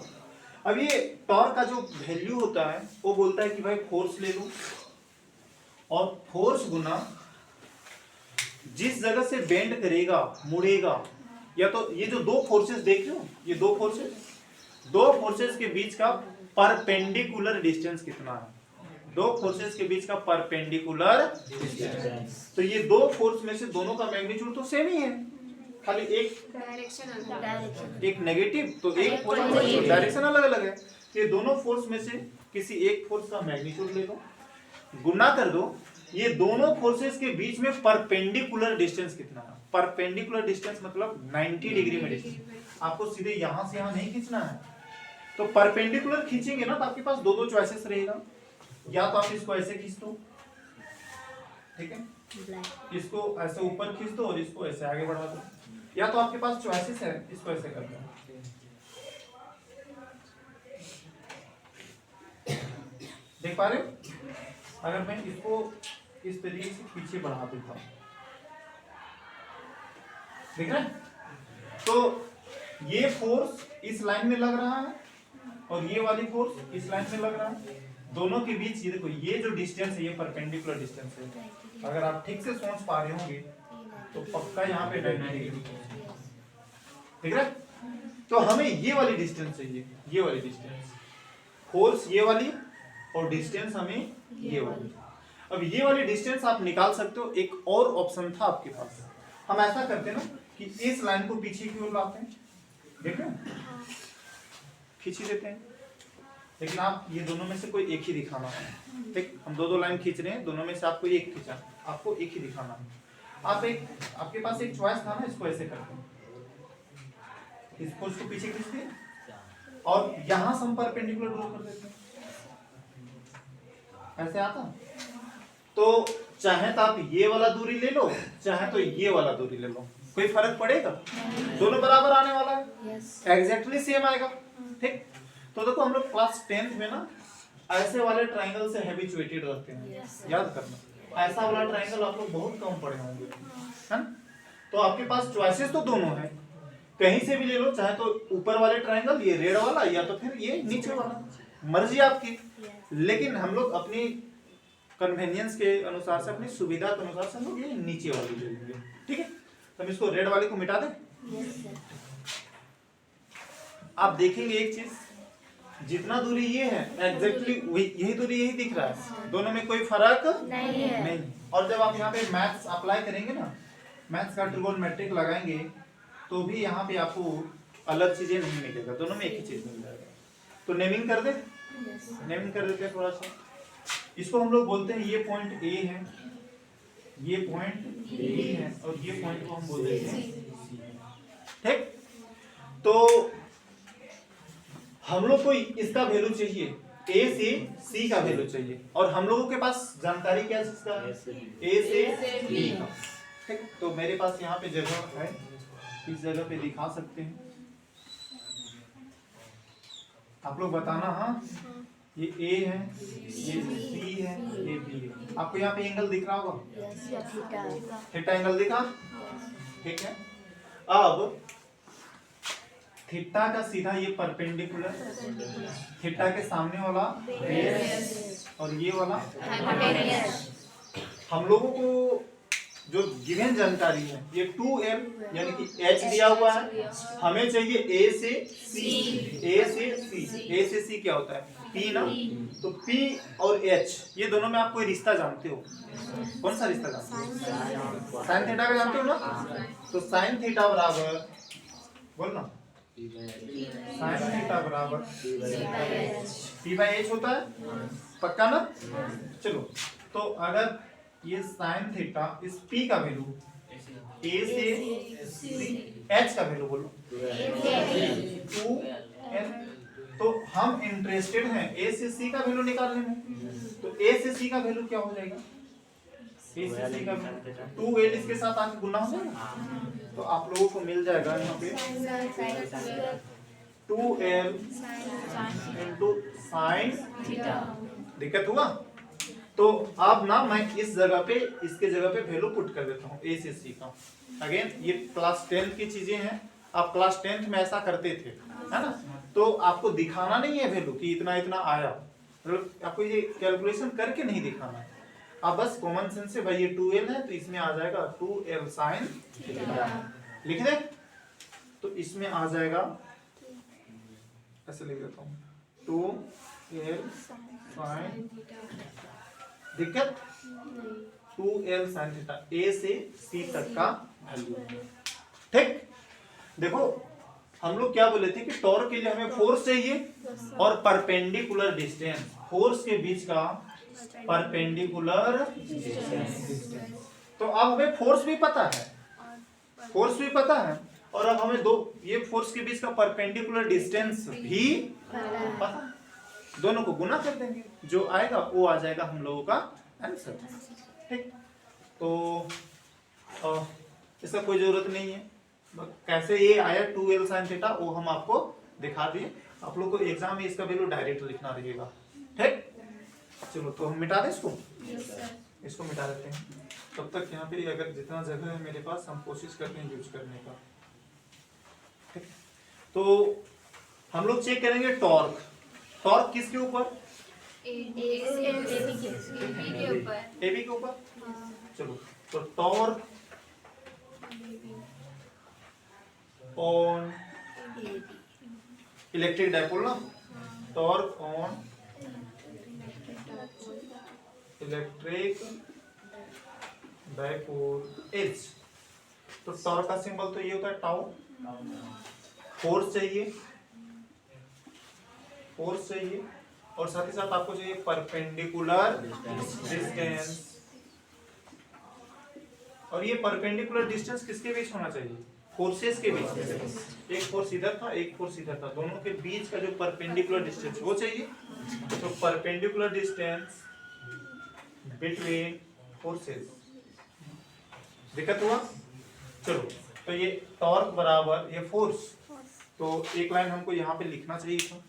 अब ये टॉर्क का जो वैल्यू होता है वो बोलता है कि भाई फोर्स ले लो और फोर्स गुना जिस जगह से बेंड करेगा मुड़ेगा, या तो ये जो दो फोर्सेस देख रहे हो, ये दो फोर्सेस के बीच का परपेंडिकुलर डिस्टेंस कितना है, दो फोर्सेस के बीच का परपेंडिकुलर डिस्टेंस। तो ये दो फोर्स में से दोनों का मैग्नीट्यूड तो सेम ही है, खाली एक नेगेटिव तो एक पॉजिटिव, डायरेक्शन अलग अलग है। ये दोनों फोर्स में से किसी एक फोर्स का मैग्नीट्यूड ले लो, गुना कर दो, ये दोनों फोर्सेस के बीच में परपेंडिकुलर डिस्टेंस कितना है। परपेंडिकुलर डिस्टेंस मतलब 90 डिग्री में डिस्टेंस। आपको सीधे यहां से यहां नहीं खींचना है, तो परपेंडिकुलर खींचेंगे ना तो आपके पास दो चॉइसेस रहेगा, या तो आप इसको ऐसे खींच दो, ठीक है, इसको ऐसे ऊपर खींच दो और इसको ऐसे आगे बढ़ा दो, या तो आपके पास चॉइसेस है इसको ऐसे कर दो। देख पा रहे हो? अगर मैं इसको इस तरीके से पीछे बढ़ा देता हूं, देख रहे हैं? तो ये फोर्स इस लाइन में लग रहा है और ये वाली फोर्स इस लाइन में लग रहा है, दोनों के बीच ये देखो ये जो डिस्टेंस है ये परपेंडिकुलर डिस्टेंस है। अगर आप ठीक से सोच पा रहे होंगे तो पक्का यहाँ पे 90 डिग्री, ठीक है। तो हमें ये वाली डिस्टेंस चाहिए, ये वाली डिस्टेंस, फोर्स ये वाली और डिस्टेंस हमें ये वाली। अब ये वाली डिस्टेंस आप निकाल सकते हो, एक और ऑप्शन था आपके पास। हम ऐसा करते हैं ना कि इस लाइन को पीछे की ओर लाते हैं, देख रहे हैं, खींच ही देते हैं, लेकिन आप ये दोनों में से कोई एक ही दिखाना है, ठीक। हम दो लाइन खींच रहे हैं, दोनों में से आपको एक खींचा, आपको एक ही दिखाना है। आपके पास एक चॉइस था ना, इसको ऐसे करते हैं, इसको उसको पीछे खींचते हैं और यहां से हम परपेंडिकुलर ड्रॉ कर देते हैं, ऐसे आता। तो चाहे तो आप ये वाला दूरी ले लो, चाहे तो ये वाला दूरी ले लो, कोई फर्क पड़ेगा? दोनों बराबर आने वाला है, एग्जैक्टली सेम आएगा, ठीक। तो देखो हम लोग क्लास 10th में ना ऐसे वाले ट्रायंगल से हैबिचुएटेड रहते हैं, याद करना। ऐसा वाला ट्रायंगल आप लोग बहुत कम पढ़े होंगे, है ना। तो आपके पास चॉइसेस तो दोनों है, कहीं से भी ले लो, चाहे तो ऊपर वाले ट्रायंगल ये रेड वाला या तो फिर ये नीचे वाला, मर्जी आपकी। लेकिन हम लोग अपनी कन्वेनियंस के अनुसार से, अपनी सुविधा के अनुसार से हम लोग ये नीचे वाली ले लेंगे, ठीक है। तो हम इसको रेड वाले को मिटा दें। आप देखेंगे एक चीज, जितना दूरी ये है एग्जैक्टली यही दूरी यही दिख रहा है, दोनों में कोई फर्क नहीं। और जब आप यहाँ पे मैथ्स अप्लाई करेंगे ना, मैथ्स का ट्रिगोनोमेट्रिक लगाएंगे, तो भी यहाँ पे आपको अलग चीजें नहीं मिलेगा, दोनों में एक ही चीज मिल जाएगा। तो नेमिंग कर दे, नेमिंग कर देते हैं थोड़ा सा। इसको हम लोग बोलते हैं, ये पॉइंट ए है, ये पॉइंट बी है और ये पॉइंट को हम बोल देते हैं सी, ठीक। तो हम लोग को इसका वैल्यू चाहिए, ए से सी का वैल्यू चाहिए, और हम लोगों के पास जानकारी क्या है इसका, ए से बी का, ठीक। तो मेरे पास यहाँ पे जगह है, इस जगह पे दिखा सकते हैं, आप लोग बताना। हाँ, ये ए है, ये सी है, ये बी है। आपको यहाँ पे एंगल दिख रहा होगा, थीटा एंगल दिखा, ठीक है। अब थीटा का सीधा ये परपेंडिकुलर, थीटा के सामने वाला बेस और ये वाला हाइपोटेन्यूज। हम लोगों को जो गिवन जानकारी है ये 2l यानी कि h दिया हुआ है, हमें चाहिए a से c, a से c, a से c क्या होता है p ना। तो p और h ये दोनों में आप कोई रिश्ता जानते हो? कौन सा रिश्ता जानते हो? साइन थीटा का जानते हो ना। तो साइन थीटा बराबर, बोल ना, साइन थीटा बराबर p बाई h होता है, पक्का ना। चलो, तो अगर ये साइन थीटा इस p का वैल्यू a से c, h का वैल्यू बोलो 2l, तो हम इंटरेस्टेड हैं a से c का वैल्यू निकालने में। तो a से c का वैल्यू क्या हो जाएगा, a से c का वैल्यू 2l, इसके साथ आके गुना हो जाएगा, तो आप लोगों को मिल जाएगा यहाँ पे 2l इंटू साइन थीटा। दिक्कत हुआ? तो अब ना मैं इस जगह पे इसके जगह पे वैल्यू पुट कर देता हूँ ए से सी का। अगेन ये क्लास 10th की चीजें हैं, आप क्लास 10th में ऐसा करते थे, है ना। तो आपको दिखाना नहीं है वैल्यू कि इतना इतना आया, मतलब आपको ये कैलकुलेशन करके नहीं दिखाना है, आप बस कॉमन सेंस से भाई ये 2l है तो इसमें आ जाएगा 2l sin थीटा, लिख दे। तो इसमें आ जाएगा, ऐसे लिख देता हूँ 2l sin, दिक्कत 2l sin थीटा, a से c तक का वैल्यू। ठीक, देखो हम लोग क्या बोले थे कि टॉर्क के लिए हमें फोर्स चाहिए और परपेंडिकुलर डिस्टेंस, फोर्स के बीच का परपेंडिकुलर डिस्टेंस। तो अब हमें फोर्स भी पता है, फोर्स भी पता है, और अब हमें दो ये फोर्स के बीच का परपेंडिकुलर डिस्टेंस भी पता है। दोनों को गुना कर देंगे, जो आएगा वो आ जाएगा हम लोगों का आंसर। ठीक, तो इसका कोई जरूरत नहीं है, कैसे ये आया 2l sin थीटा वो हम आपको दिखा दिए। आप लोग को एग्जाम में इसका वैल्यू डायरेक्ट लिखना रहेगा। ठीक, चलो तो हम मिटा दें इसको, इसको मिटा देते हैं। तब तक यहाँ पे अगर जितना जगह है मेरे पास हम कोशिश करते हैं यूज करने का। ठीक, तो हम लोग चेक करेंगे टॉर्क। टॉर्क किसके ऊपर? AB के ऊपर। चलो तो टॉर्क ऑन इलेक्ट्रिक डायपोल ना, torque on electric dipole is, तो टॉर्क का सिंबल तो ये होता है टाउ। फोर्स चाहिए, फोर्स चाहिए, और साथ ही साथ आपको चाहिए परपेंडिकुलर डिस्टेंस। और ये परपेंडिकुलर डिस्टेंस किसके बीच होना चाहिए? फोर्सेस के बीच में। एक फोर्स इधर था, एक फोर्स इधर था, दोनों के बीच का जो परपेंडिकुलर डिस्टेंस वो चाहिए। तो परपेंडिकुलर डिस्टेंस बिटवीन फोर्सेस, दिक्कत हुआ? चलो तो ये टॉर्क बराबर ये फोर्स, तो एक लाइन हमको यहाँ पे लिखना चाहिए था।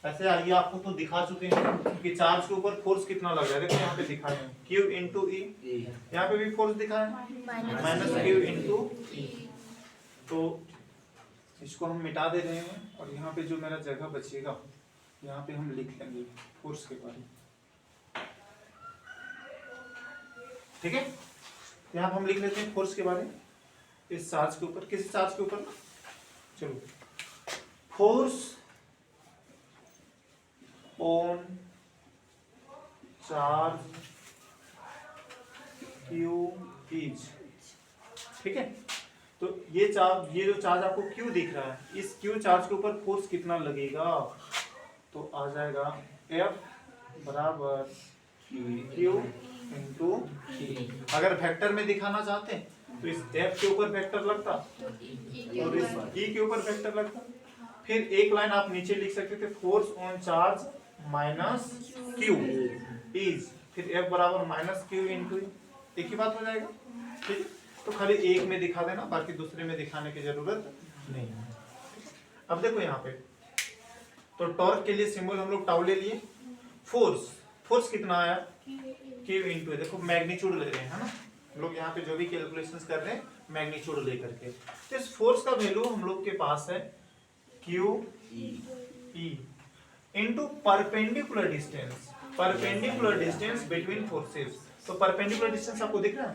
ऐसे आइए आपको तो दिखा चुके हैं कि चार्ज के ऊपर फोर्स कितना लग रहा है, देखो यहाँ पे दिखा है Q इंटू E, यहाँ पे भी फोर्स दिखा है माइनस Q इंटू E। तो इसको हम मिटा दे रहे हैं, और यहाँ पे जो मेरा जगह बचेगा यहाँ पे हम लिख लेंगे फोर्स के बारे में। ठीक है, यहाँ पे हम लिख लेते हैं फोर्स के बारे में इस चार्ज के ऊपर। किस चार्ज के ऊपर ना, चलो force on charge Q is. ठीक है, तो ये चार्ज, ये जो चार्ज आपको Q दिख रहा है, इस Q चार्ज के ऊपर फोर्स कितना लगेगा? तो आ जाएगा F बराबर Q इंटू E। अगर वेक्टर में दिखाना चाहते हैं तो इस F के ऊपर वेक्टर लगता और इस E के ऊपर वेक्टर लगता। फिर एक लाइन आप नीचे लिख सकते थे, force on charge minus Q is, फिर F बराबर माइनस Q इंटू E। एक ही बात हो जाएगा। ठीक है, तो खाली एक में दिखा देना, बाकी दूसरे में दिखाने की जरूरत नहीं है। अब देखो यहाँ पे तो टॉर्क के लिए सिंबल हम लोग टाउ ले लिए। फोर्स, फोर्स कितना आया? Q इंटू, देखो मैग्नीट्यूड ले रहे हैं, है ना हम लोग यहाँ पे जो भी कैलकुलेशंस कर रहे हैं मैग्नीट्यूड लेकर के। तो इस फोर्स का वैल्यू हम लोग के पास है Q E into perpendicular distance, perpendicular distance between forces. तो परपेंडिकुलर डिस्टेंस आपको दिख रहा है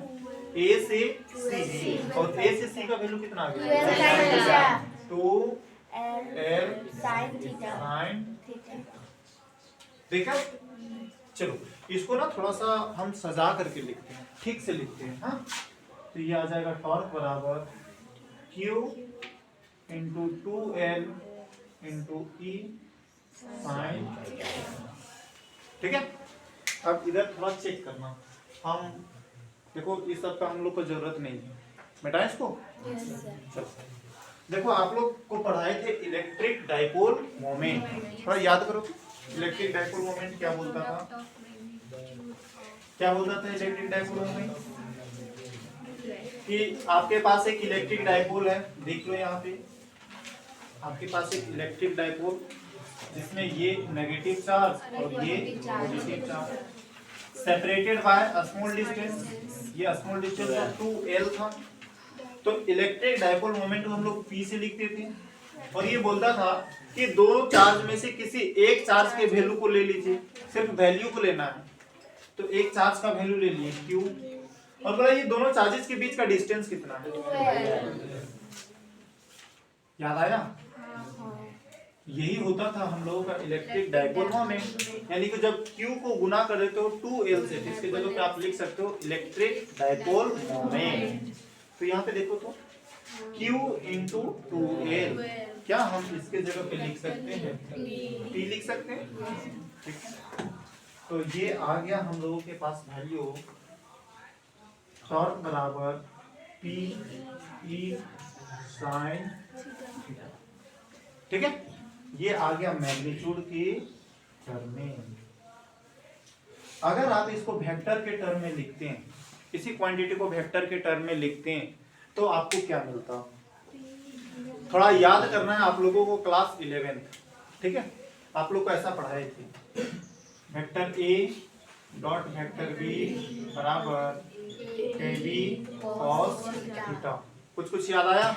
A से C, और A से C का वैल्यू कितना आ गया? 2l sin theta. देखा? चलो इसको ना थोड़ा सा हम सजा करके लिखते हैं, ठीक से लिखते हैं। हाँ, तो ये आ जाएगा टॉर्क बराबर Q into 2l into E sin। ठीक है, अब इधर थोड़ा चेक करना, हम देखो इस सब का हम लोग को जरूरत नहीं है, मिटाएं इसको। चलो देखो आप लोग को पढ़ाए थे इलेक्ट्रिक डाइपोल मोमेंट, थोड़ा याद करो। इलेक्ट्रिक डाइपोल मोमेंट क्या बोलता था? क्या बोलता था इलेक्ट्रिक डाइपोल मोमेंट? कि आपके पास एक इलेक्ट्रिक डाइपोल है, देख लो यहाँ पे आपके पास एक इलेक्ट्रिक डाइपोल जिसमें ये नेगेटिव चार्ज और ये positive charge, separated by small distance, ये स्मॉल डिस्टेंस 2L था। तो इलेक्ट्रिक डाइपोल मोमेंट को हम लोग P से लिखते थे और ये बोलता था कि दो चार्ज में से किसी एक चार्ज के वैल्यू को ले लीजिए, सिर्फ वैल्यू को लेना है। तो एक चार्ज का वैल्यू ले लिए Q और बोला ये दोनों चार्जेस के बीच का डिस्टेंस कितना है। याद आया? यही होता था हम लोगों का इलेक्ट्रिक डाइपोल मोमेंट, यानी कि जब Q को गुना कर देते हो 2L से, इसके जगह पे आप लिख सकते हो इलेक्ट्रिक डाइपोल मोमेंट। तो यहाँ पे देखो तो Q इंटू 2L, क्या हम इसके जगह पे लिख सकते हैं P लिख सकते हैं, ठीक है। तो ये आ गया हम लोगों के पास वैल्यू, टॉर्क बराबर P E sin, ठीक है। ये आ गया मैग्नीट्यूड की टर्म में। अगर आप इसको वेक्टर के टर्म में लिखते हैं, इसी क्वांटिटी को वेक्टर के टर्म में लिखते हैं, तो आपको क्या मिलता? थोड़ा याद करना है आप लोगों को, क्लास 11, ठीक है, आप लोग को ऐसा पढ़ाए थे। Vector A dot vector B बराबर KB cos थीटा। कुछ याद आया?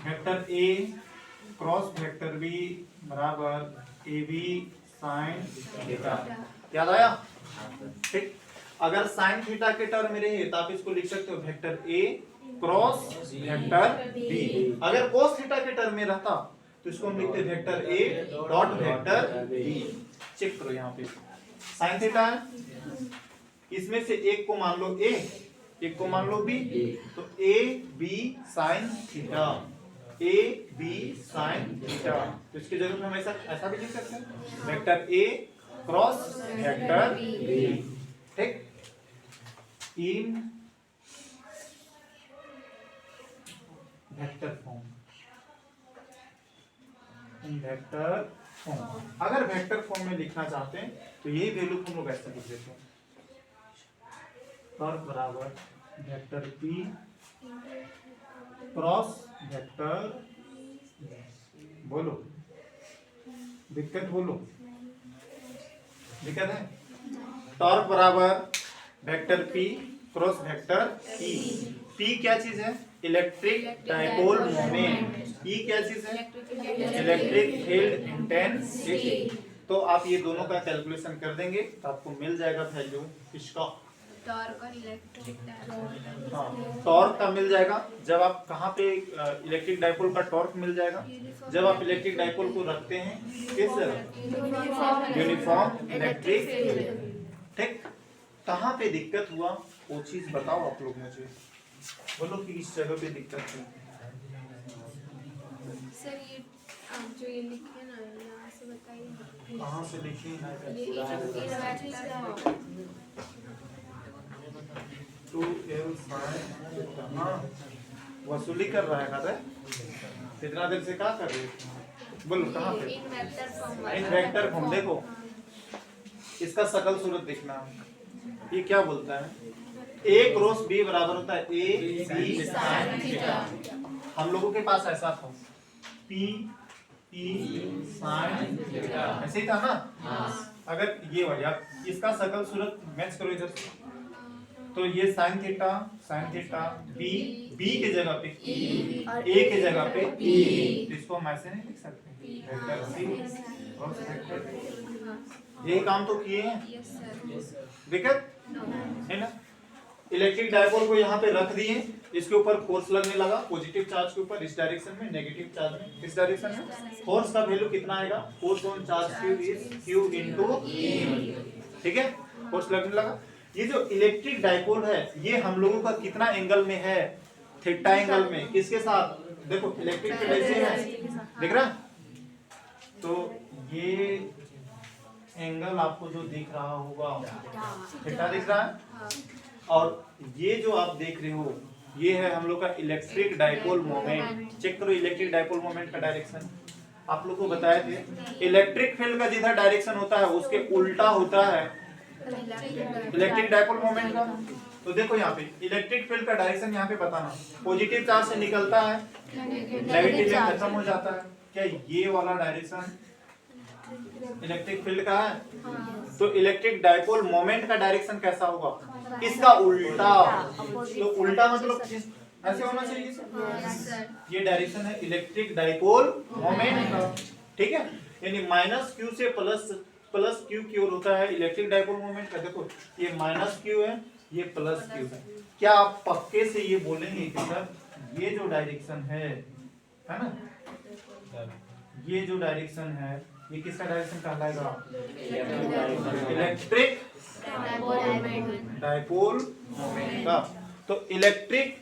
Vector A cross vector B बराबर AB sin थीटा। याद आया? ठीक। अगर sin थीटा के टर्म में रहे तो आप इसको लिख सकते हो vector A cross vector B। अगर cos थीटा के टर्म में रहता तो इसको हम लिखते vector A dot vector B। Check करो यहाँ पे sin थीटा है, इसमें से एक को मान लो A, एक को मान लो B, तो A B sin theta, A B sin theta. तो इसकी जगह पे हम ऐसा भी लिख सकते हैं vector A cross vector B, ठीक। इन वेक्टर फॉर्म, इन वेक्टर फॉर्म। अगर वेक्टर फॉर्म में लिखना चाहते हैं तो यही वैल्यू हम लोग ऐसे लिख देते हैं, टॉर्क बराबर वेक्टर P क्रॉस वेक्टर, बोलो दिक्कत, बोलो दिक्कत है। टॉर्क बराबर vector P cross vector E। P क्या चीज है? Electric dipole moment. E क्या चीज है? Electric field intensity. तो आप ये दोनों का कैलकुलेशन कर देंगे तो आपको मिल जाएगा वैल्यू इसका, टॉर्क और इलेक्ट्रिक डाइपोल। हाँ, टॉर्क का मिल जाएगा जब आप कहाँ पे इलेक्ट्रिक डाइपोल का टॉर्क मिल जाएगा जब आप इलेक्ट्रिक डाइपोल को रखते हैं किस यूनिफॉर्म इलेक्ट्रिक फील्ड, ठीक। कहाँ पे दिक्कत हुआ वो चीज बताओ आप लोग मुझे, बोलो कि इस जगह पे दिक्कत हुई। सर ये आप जो ये लिखे ना यहाँ से बताइए, कहाँ से लिखी? वसूली कर रहा है ना, कितना देर से क्या कर रहे हैं? बोलो कहाँ पे? इन वेक्टर फॉर्म। देखो इसका सकल सूरत देखना, ये क्या बोलता है? A क्रॉस B बराबर होता है A B sin थीटा। हम लोगों के पास ऐसा था P E sin थीटा, ऐसे ही था ना। अगर ये वाला इसका सकल सूरत मैच करो इधर से, तो ये sin थीटा B के जगह पे A के जगह पे P, इसको हम ऐसे नहीं लिख सकते vector C cross vector B। यही काम तो किए हैं, दिक्कत है ना। इलेक्ट्रिक डाइपोल को यहाँ पे रख दिए, इसके ऊपर फोर्स लगने लगा पॉजिटिव चार्ज के ऊपर इस डायरेक्शन में, नेगेटिव चार्ज में इस डायरेक्शन में। फोर्स का वैल्यू कितना आएगा? Force on charge Q is Q into E, ठीक है। फोर्स लगने लगा। ये जो इलेक्ट्रिक डाइपोल है ये हम लोगों का कितना एंगल में है? थीटा एंगल में। किसके साथ? देखो इलेक्ट्रिक फील्ड ऐसे है, दिख रहा? तो ये एंगल आपको जो दिख रहा होगा थीटा दिख रहा है, और ये जो आप देख रहे हो ये है हम लोग का इलेक्ट्रिक डाइपोल मोमेंट। चेक करो इलेक्ट्रिक डाइपोल मोमेंट का डायरेक्शन आप लोग को बताए थे। इलेक्ट्रिक फील्ड का जिधर डायरेक्शन होता है उसके उल्टा होता है इलेक्ट्रिक डाइपोल मोमेंट का। तो देखो यहाँ पे इलेक्ट्रिक फील्ड का डायरेक्शन यहाँ पे बताना, पॉजिटिव चार्ज से निकलता है नेगेटिव में खत्म हो जाता है। क्या ये वाला डायरेक्शन इलेक्ट्रिक फील्ड का है? तो इलेक्ट्रिक डाइपोल मोमेंट का डायरेक्शन कैसा होगा? इसका उल्टा। तो उल्टा मतलब ऐसे होना चाहिए सर। ये डायरेक्शन है इलेक्ट्रिक डाइपोल मोमेंट का, ठीक है। यानी माइनस क्यू से प्लस क्यू की ओर होता है इलेक्ट्रिक डाइपोल मोमेंट का। देखो ये माइनस क्यू है, ये प्लस क्यू है। क्या आप पक्के से ये बोलेंगे कि सर ये जो डायरेक्शन है ना, ये जो डायरेक्शन है ये किसका डायरेक्शन कहलाएगा? इलेक्ट्रिक डाइपोल मोमेंट का। तो इलेक्ट्रिक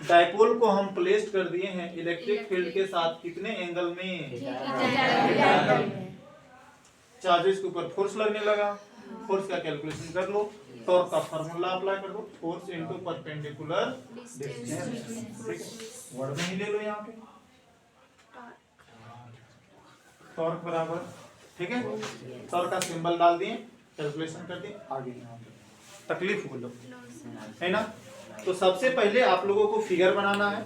डाइपोल को हम प्लेस कर दिए हैं इलेक्ट्रिक फील्ड के साथ कितने एंगल में? चार्जेस के ऊपर फोर्स लगने लगा, फोर्स का कैलकुलेशन कर लो, टॉर्क का फार्मूला अप्लाई कर दो, force into perpendicular distance. Word में ही ले लो यहाँ पे टॉर्क बराबर, ठीक है। टॉर्क का सिंबल डाल दिए, कैलकुलेशन कर दिए, आगे यहाँ पे तकलीफ हो लो है ना। तो सबसे पहले आप लोगों को फिगर बनाना है।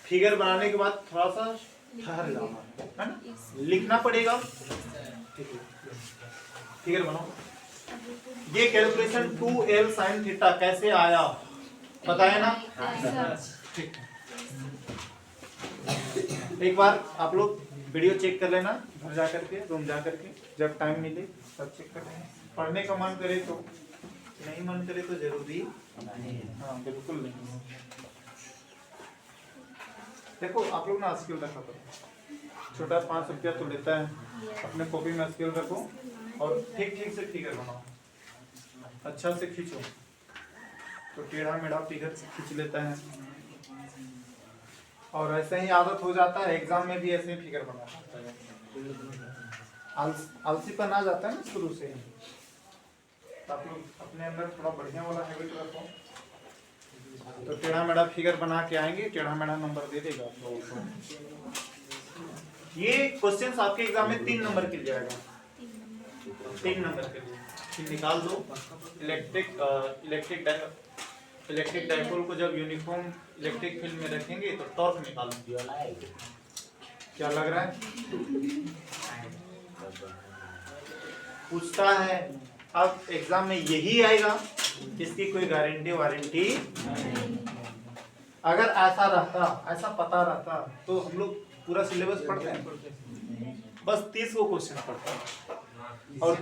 फिगर बनाने के बाद थोड़ा सा ठहर जाना है ना, लिखना पड़ेगा। फिगर बनाओ। ये कैलकुलेशन 2L sin थीटा कैसे आया बताया ना? ठीक। एक बार आप लोग वीडियो चेक कर लेना घर जा करके, रूम जा करके, जब टाइम मिले तब चेक कर लेना। पढ़ने का मन करे तो, नहीं मन करे तो जरूरी हाँ बिल्कुल नहीं। देखो आप लोग ना स्केल रखा करो, छोटा 5 रुपया तो लेता है, अपने कॉपी में स्केल रखो और ठीक ठीक से फिगर बनाओ, अच्छा से खींचो। तो टेढ़ा मेढ़ा फिगर खींच लेता है और ऐसे ही आदत हो जाता है, एग्जाम में भी ऐसे ही फिगर बनाता है। आलसीपन आ जाता है ना शुरू से। तो आप लोग अपने अंदर थोड़ा बढ़िया वाला हैबिट रखो। तो टेढ़ा मेढ़ा फिगर बना के आएंगे, टेढ़ा मेढ़ा नंबर दे देगा आप लोगों को। ये क्वेश्चन आपके एग्जाम में 3 नंबर के लिए आएगा, 3 नंबर के लिए। फिर निकाल दो इलेक्ट्रिक डाइपोल को जब यूनिफॉर्म इलेक्ट्रिक फील्ड में रखेंगे तो टॉर्क निकालो। क्या लग रहा है? पूछता है अब एग्जाम में यही आएगा, इसकी कोई गारंटी वारंटी। अगर ऐसा रहता, ऐसा पता रहता तो हम लोग पूरा सिलेबस पढ़ते हैं, बस 30 को क्वेश्चन पढ़ते हैं। और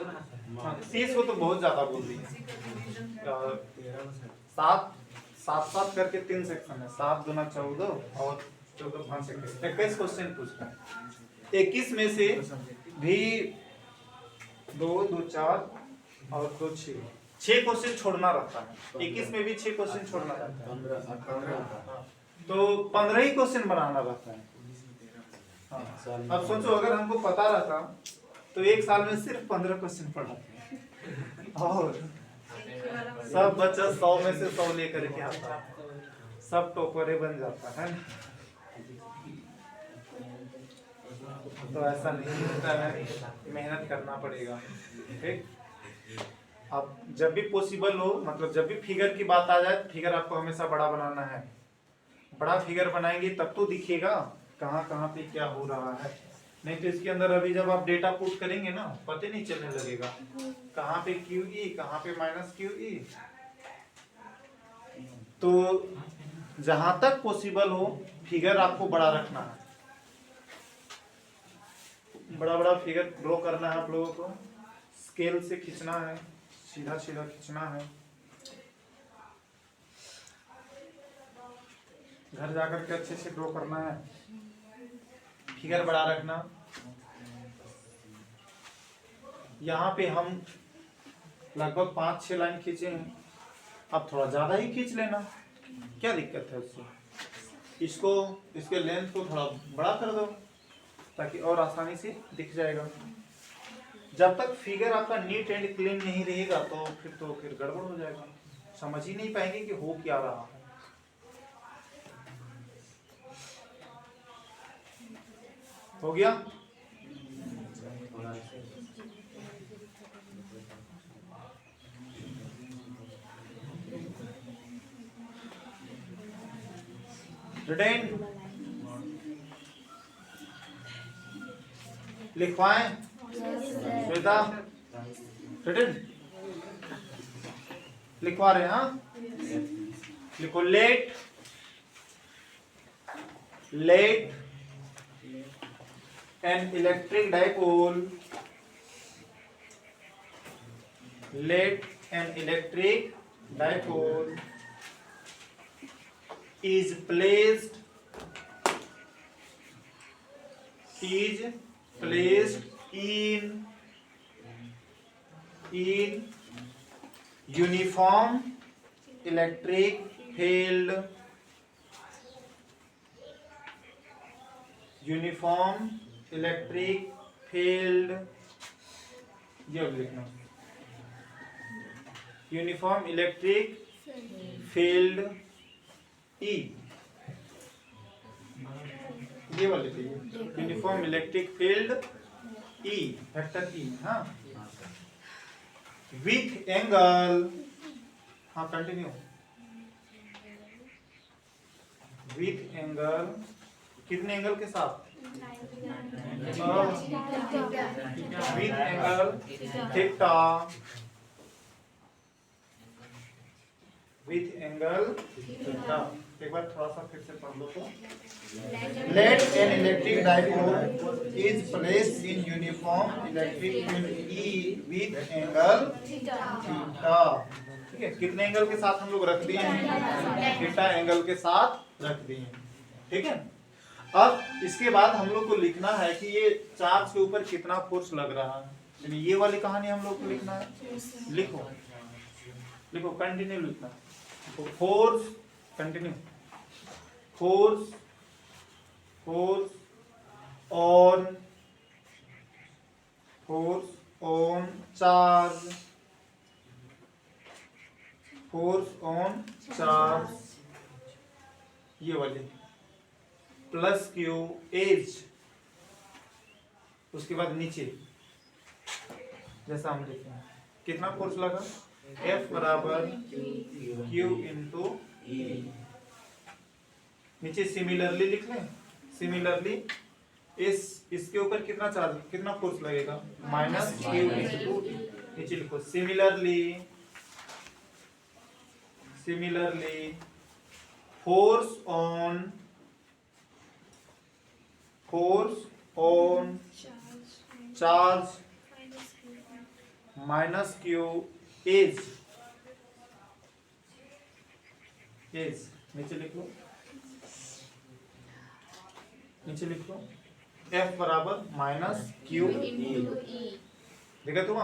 30 को तो बहुत ज्यादा बोल दिए। 7 करके 3 सेक्शन है, 7 दूना 14 और 14 5 21 क्वेश्चन पूछता है। 21 में से भी 2 2 4 और 2 6 क्वेश्चन छोड़ना रहता है। 21 में भी 6 क्वेश्चन छोड़ना रहता है, तो 15 ही क्वेश्चन बनाना रहता है। अब सोचो अगर हमको पता रहता तो एक साल में सिर्फ 15 क्वेश्चन पढ़ाते और सब बच्चा 100 में से 100 लेकर के आता, सब टॉपरे बन जाता है। तो ऐसा नहीं होता है, मेहनत करना पड़ेगा, ठीक। अब जब भी पॉसिबल हो, मतलब जब भी फिगर की बात आ जाए, फिगर आपको हमेशा बड़ा बनाना है। बड़ा फिगर बनाएंगे तब तो दिखेगा कहाँ कहाँ पे क्या हो रहा है। नहीं तो इसके अंदर अभी जब आप डेटा पुट करेंगे ना, पता नहीं चलने लगेगा कहाँ पे QE, कहाँ पे -QE। तो जहां तक पॉसिबल हो फिगर आपको बड़ा रखना है, बड़ा बड़ा फिगर ड्रॉ करना है आप लोगों को। स्केल से खींचना है, सीधा सीधा खींचना है। घर जाकर के अच्छे से ड्रॉ करना है, फिगर बड़ा रखना। यहाँ पे हम लगभग 5-6 लाइन खींचे हैं, अब थोड़ा ज्यादा ही खींच लेना, क्या दिक्कत है उससे। इसको, इसके लेंथ को थोड़ा बड़ा कर दो ताकि और आसानी से दिख जाएगा। जब तक फिगर आपका नीट एंड क्लीन नहीं रहेगा तो फिर गड़बड़ हो जाएगा, समझ ही नहीं पाएंगे कि हो क्या रहा है। हो गया? रिटेन लिखवाएं श्वेता? रिटन लिखवा रहे हैं हाँ, लिखो late an electric dipole is placed in uniform electric field ये अब लिखना यूनिफॉर्म इलेक्ट्रिक फील्ड ई, ये वाले थे uniform electric field E vector E हाँ विथ एंगल हाँ कंटिन्यू विथ एंगल कितने एंगल के साथ विथ एंगल थीटा एक बार थोड़ा सा फिर से पढ़ लो तो let an electric dipole is placed in uniform electric field E with angle theta. ठीक है कितने एंगल के साथ हम लोग रख दिए हैं थीटा एंगल के साथ रख दिए हैं। ठीक है अब इसके बाद हम लोग को लिखना है कि ये चार्ज के ऊपर कितना फोर्स लग रहा है, यानी ये वाली कहानी हम लोग को लिखना है। लिखो कंटिन्यू लिखना force continue force on charge ये वाले प्लस क्यू एज उसके बाद नीचे जैसा हम लिखते हैं कितना फोर्स लगा F बराबर Q इंटू नीचे सिमिलरली लिख लें सिमिलरली इसके ऊपर कितना फोर्स लगेगा माइनस क्यू इंटू नीचे लिखो similarly force on charge minus q as नीचे लिख लो F बराबर माइनस क्यू देखा तुम।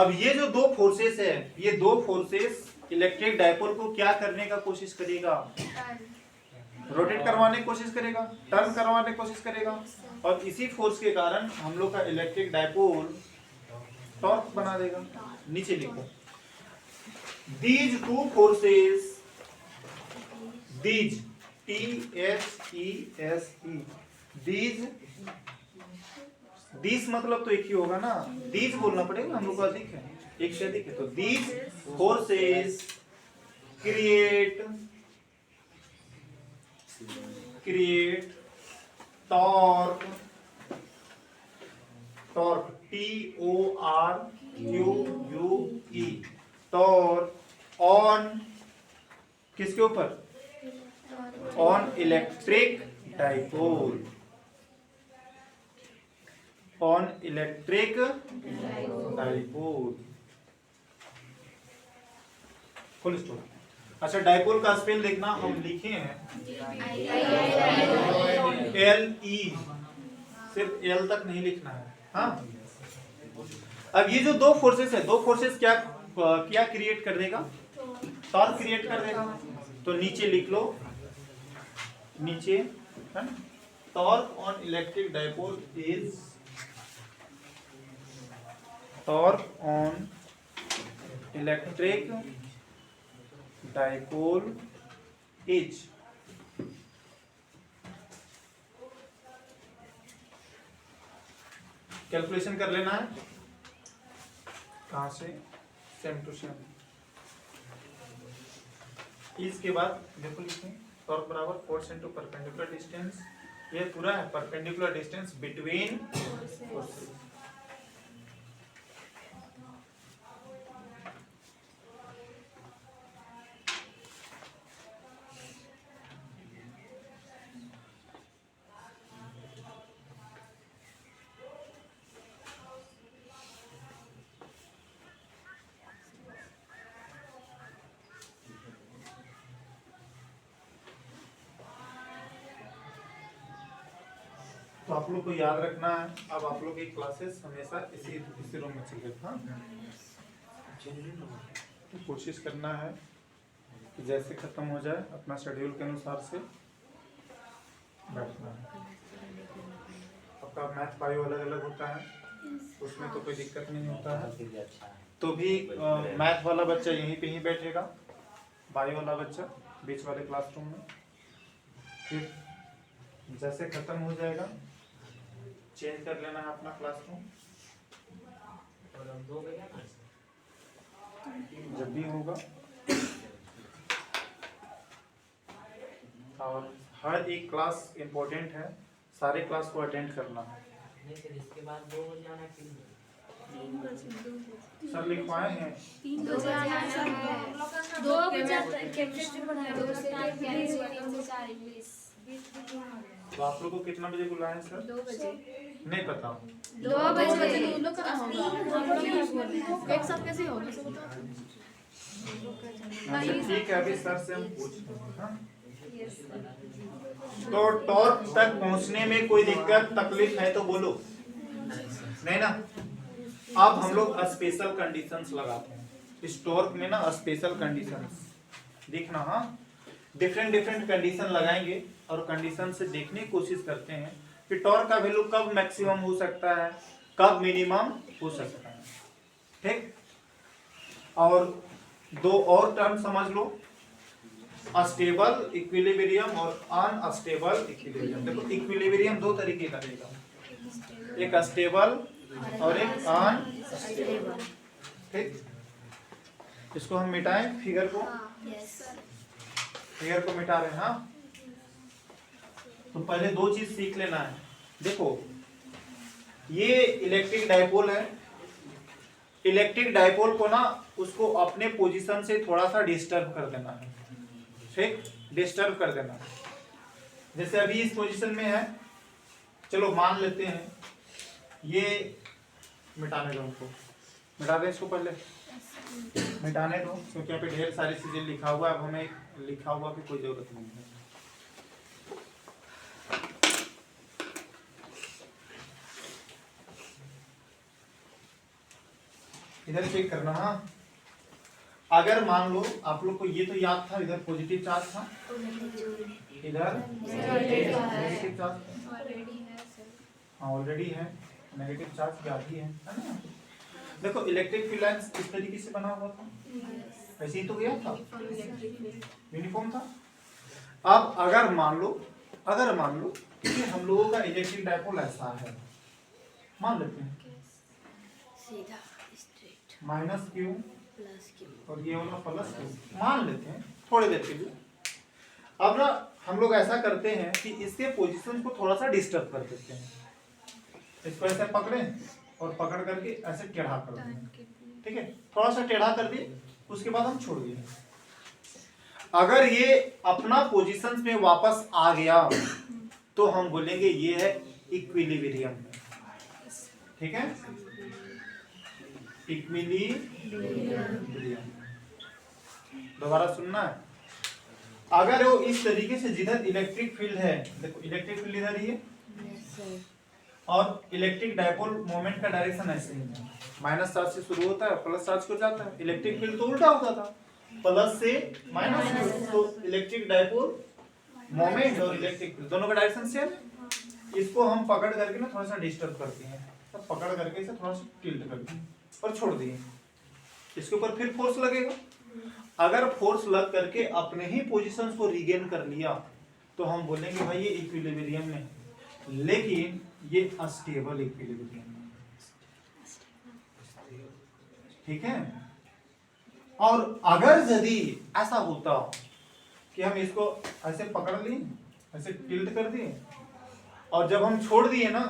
अब ये जो दो फोर्सेस है ये दो फोर्सेस इलेक्ट्रिक डाइपोल को क्या करने का कोशिश करेगा रोटेट करवाने की कोशिश करेगा टर्न करवाने की कोशिश करेगा और इसी फोर्स के कारण हम लोग का इलेक्ट्रिक डाइपोल टॉर्क बना देगा। नीचे लिखो these two forces these these मतलब तो एक ही होगा ना these बोलना पड़ेगा हम लोग को अधिक है एक से अधिक है तो these forces create torque TORQUE torque on किसके ऊपर on electric dipole full stop. अच्छा डाइपोल का स्पेल देखना हम लिखे हैं LE सिर्फ L तक नहीं लिखना है हाँ। अब ये जो दो फोर्सेस क्या क्रिएट कर देगा टॉर्क क्रिएट कर देगा तो नीचे लिख लो नीचे है torque on electric dipole is torque on electric dipole is calculation कर लेना है कहां से सेम टू सेम इसके बाद देखो लिखें टॉर्क बराबर फोर्स इनटू परपेंडिकुलर डिस्टेंस ये पूरा है परपेंडिकुलर डिस्टेंस बिटवीन फोर्सेस तो आप लोग को याद रखना है, अब आप लोग की क्लासेस हमेशा इसी रूम में चलेगी। हाँ, तो कोशिश करना है कि जैसे खत्म हो जाए अपना शेड्यूल के अनुसार से बैठना है। आपका मैथ बायो अलग अलग होता है, उसमें तो कोई दिक्कत नहीं होता है। तो भी मैथ वाला बच्चा यहीं पे ही बैठेगा, बायो वाला बच्चा बीच वाले क्लासरूम में। फिर जैसे खत्म हो जाएगा चेंज कर लेना है अपना क्लासरूम, जब भी होगा। और हर एक क्लास इम्पोर्टेंट है, सारे क्लास को अटेंड करना है। इसके बाद 2 बजे आना है। 3 बजे सर लिखवाए हैं 3 बजे आना है सर। 2 बजे केमिस्ट्री पढ़ाया, 2 से 4 इंग्लिश। तो आप लोग को कितना बजे बुलाए हैं सर? 2 बजे। नहीं पता। 2 बजे उन लोग का होगा, एक साथ कैसे होगा सब बताओ। अच्छा ठीक है, अभी सर से हम पूछते हैं। हाँ? तो टॉप तक पहुंचने में कोई दिक्कत तकलीफ है तो बोलो, नहीं ना। अब हम लोग स्पेशल कंडीशंस लगाते हैं इस टॉर्क में ना, स्पेशल कंडीशंस देखना। हाँ, डिफरेंट कंडीशन लगाएंगे और कंडीशन से देखने की कोशिश करते हैं कि टॉर्क का वैल्यू कब मैक्सिमम हो सकता है, कब मिनिमम हो सकता है। ठीक, और 2 और टर्म समझ लो, अस्टेबल इक्विलिब्रियम और अनअस्टेबल इक्विलिब्रियम। देखो इक्विलिब्रियम 2 तरीके का रहेगा, एक अस्टेबल और एक अनअस्टेबल। ठीक, इसको हम मिटाएं, फिगर को मिटा रहे हैं। हाँ, तो पहले 2 चीज सीख लेना है। देखो ये इलेक्ट्रिक डाइपोल है, इलेक्ट्रिक डाइपोल को ना उसको अपने पोजीशन से थोड़ा सा डिस्टर्ब कर देना है। ठीक, डिस्टर्ब कर देना है। जैसे अभी इस पोजीशन में है, चलो मान लेते हैं ये, मिटाने दो उनको, मिटा दें इसको, पहले मिटाने दो क्योंकि यहाँ पे ढेर सारी चीजें लिखा हुआ है। अब हमें लिखा हुआ की कोई जरूरत नहीं है। इधर चेक करना। हाँ, अगर मान लो आप लोग को ये तो याद था, इधर पॉजिटिव चार्ज था, इधर नेगेटिव चार्ज ऑलरेडी है सर। हाँ ऑलरेडी है, नेगेटिव चार्ज याद ही है ना। देखो इलेक्ट्रिक फील्ड लाइंस किस तरीके से बना हुआ था, ऐसे ही तो गया था, यूनिफॉर्म था। अब अगर मान लो कि हम लोगों का इलेक्ट्रिक डाइपोल ऐसा है, मान लेते हैं सीधा straight minus Q plus Q और ये वाला प्लस क्यू, मान लेते हैं थोड़ी देर के लिए। अब ना हम लोग ऐसा करते हैं कि इसके पोजीशन को थोड़ा सा डिस्टर्ब कर देते हैं। इसको ऐसे पकड़ें और पकड़ करके ऐसे टेढ़ा कर दें। ठीक है, थोड़ा सा टेढ़ा कर दिए, उसके बाद हम छोड़ दिए। अगर ये अपना पोजीशन में वापस आ गया तो हम बोलेंगे ये है इक्विलिब्रियम में। ठीक है, इक्विलिब्रियम। दोबारा सुनना है। अगर वो इस तरीके से, जिधर इलेक्ट्रिक फील्ड है, देखो इलेक्ट्रिक फील्ड इधर ही है और इलेक्ट्रिक डाइपोल मोमेंट का डायरेक्शन ऐसे ही है, माइनस चार्ज से शुरू होता है प्लस चार्ज को जाता है। इलेक्ट्रिक फील्ड तो उल्टा होता था, प्लस से माइनस। तो इलेक्ट्रिक डाइपोल मोमेंट और इलेक्ट्रिक फील्ड दोनों का डायरेक्शन सेम। इसको हम पकड़ करके ना थोड़ा सा डिस्टर्ब करते हैं, तो पकड़ करके इसे थोड़ा सा टिल्ट कर दिए और छोड़ दिए। इसके ऊपर फिर फोर्स लगेगा। अगर फोर्स लग करके अपने ही पोजीशंस को रीगेन कर लिया तो हम बोलेंगे भाई ये इक्विलिब्रियम में, लेकिन ये अस्टेबल इक्विलिब्रियम में। ठीक है, और अगर यदि ऐसा होता कि हम इसको ऐसे पकड़ लिए, ऐसे टिल्ट कर दिए और जब हम छोड़ दिए ना,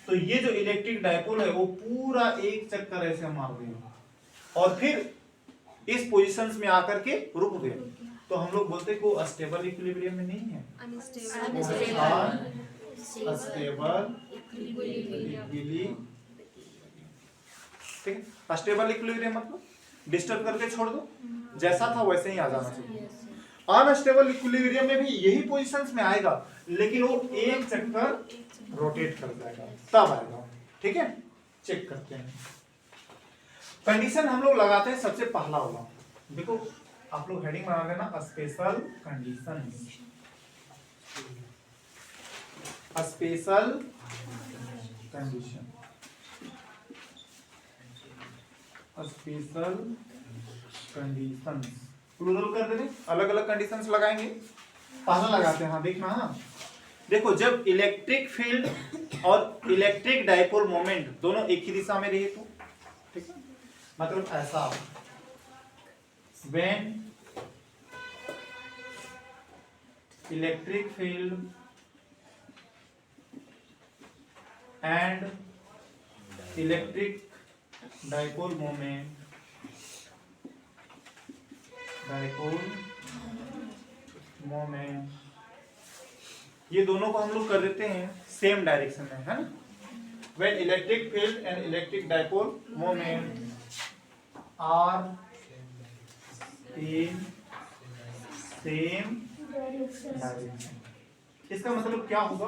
तो ये जो इलेक्ट्रिक डाइपोल है वो पूरा एक चक्कर ऐसे मार दिया और फिर इस पोजीशंस में आकर के रुक गए, तो हम लोग बोलते हैं कि वो अस्टेबल इक्विलिब्रियम में नहीं है, अस्टेबल इक्विलिब्रियम। ठीक है, अस्टेबल इक्विलिब्रियम मतलब डिस्टर्ब करके छोड़ दो, जैसा था वैसे ही आ जाना चाहिए। अनस्टेबल इक्विलिब्रियम में भी यही पोजीशंस में आएगा, लेकिन वो एक चक्कर रोटेट कर जाएगा तब आएगा। ठीक है, चेक करते हैं। कंडीशन हम लोग लगाते हैं सबसे पहला होगा, देखो आप लोग हेडिंग बना देना, special condition. Special condition, special condition plural कर देंगे, अलग अलग कंडीशंस लगाएंगे। पहला लगाते हैं, हाँ देखना। हाँ देखो, जब इलेक्ट्रिक फील्ड और इलेक्ट्रिक डाइपोल मोमेंट दोनों एक ही दिशा में रहे तो, ठीक है, मतलब ऐसा, when electric field and electric dipole moment ये दोनों को हम लोग कर देते हैं सेम डायरेक्शन में, है ना। when electric field and electric dipole moment are in same direction, इसका मतलब क्या होगा,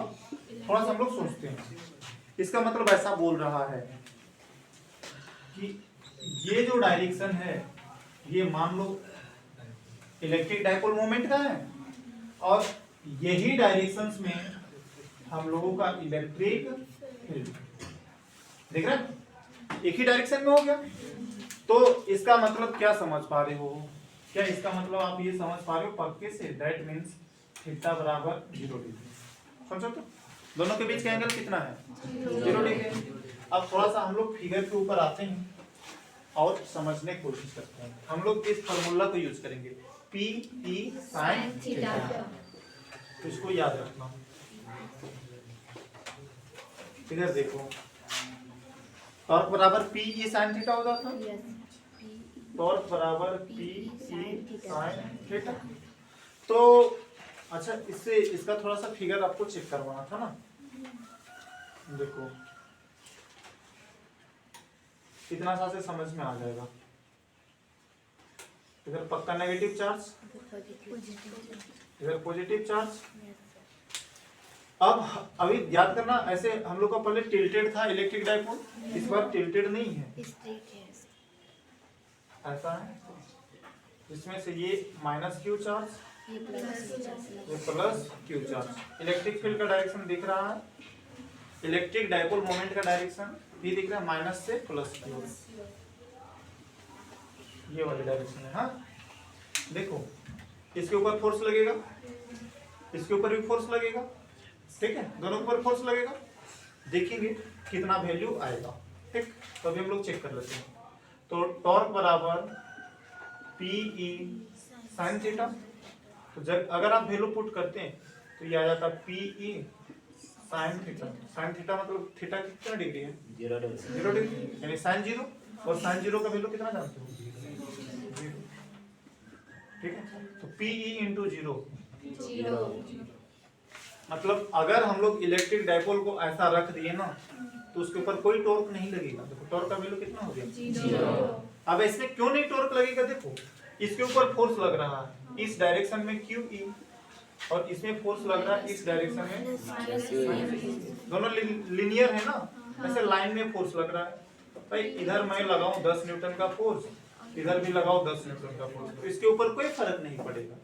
थोड़ा सा हम लोग सोचते हैं। इसका मतलब ऐसा बोल रहा है कि ये जो डायरेक्शन है ये मान लो इलेक्ट्रिक डाइपोल मोमेंट का है, और यही डायरेक्शंस में हम लोगों का इलेक्ट्रिक फील्ड, देख रहे हैं, एक ही डायरेक्शन में हो गया। तो इसका मतलब क्या समझ पा रहे हो, क्या इसका मतलब आप ये समझ पा रहे हो पक्के से, दैट मीन्स थीटा बराबर 0 डिग्री। समझो तो दोनों के बीच का एंगल कितना है, 0 डिग्री। अब थोड़ा सा हम लोग फिगर के ऊपर आते हैं और समझने की कोशिश करते हैं। हम लोग इस फार्मूला को यूज करेंगे, पी ई साइन थीटा, तो इसको याद रखना। इधर देखो, टॉर्क बराबर पी ई साइन थीटा हो जाता है, टॉर्क बराबर पी ई साइन थीटा। तो अच्छा, इससे इसका थोड़ा सा फिगर आपको चेक करवाना था ना। देखो इतना सा से समझ में आ जाएगा। इधर पक्का नेगेटिव चार्ज, इधर पॉजिटिव चार्ज। अब अभी याद करना, ऐसे हम लोग का पहले टिल्टेड था इलेक्ट्रिक डाइपोल, इस बार टिल्टेड नहीं है, ऐसा है। इसमें से ये माइनस क्यू चार्ज, ये plus Q charge. Electric field का डायरेक्शन दिख रहा है, इलेक्ट्रिक डाइपोल मोमेंट का डायरेक्शन भी दिख रहा है, माइनस से प्लस क्यू, ये वाली डायरेक्शन है। हाँ देखो, इसके ऊपर फोर्स लगेगा, इसके ऊपर भी फोर्स लगेगा, ठीक है, दोनों के ऊपर फोर्स लगेगा। देखेंगे कितना वैल्यू आएगा, ठीक। तो अभी हम लोग चेक कर लेते हैं। तो टॉर्क बराबर पी ई साइन थीटा, तो जब अगर आप वैल्यू पुट करते हैं तो ये आ जाता है P E sine theta. Sine theta मतलब थीटा कितना डिग्री है, 0 डिग्री, यानी साइन 0, और साइन 0 का वैल्यू कितना जानते हो, 0, ठीक है। तो पी ई इंटू 0, मतलब अगर हम लोग इलेक्ट्रिक डाइपोल को ऐसा रख दिए ना तो उसके ऊपर कोई टॉर्क नहीं लगेगा। देखो टॉर्क का वैल्यू कितना हो गया, 0। अब इसमें क्यों नहीं टॉर्क लगेगा, देखो इसके ऊपर फोर्स लग रहा है इस डायरेक्शन में क्यू ई, और इसमें फोर्स लग रहा है इस डायरेक्शन में, दोनों लिनियर है ना, ऐसे लाइन में फोर्स लग रहा है। भाई इधर मैं लगाऊं 10 न्यूटन का फोर्स, इधर भी लगाओ 10 न्यूटन का फोर्स, तो इसके ऊपर कोई फर्क नहीं पड़ेगा,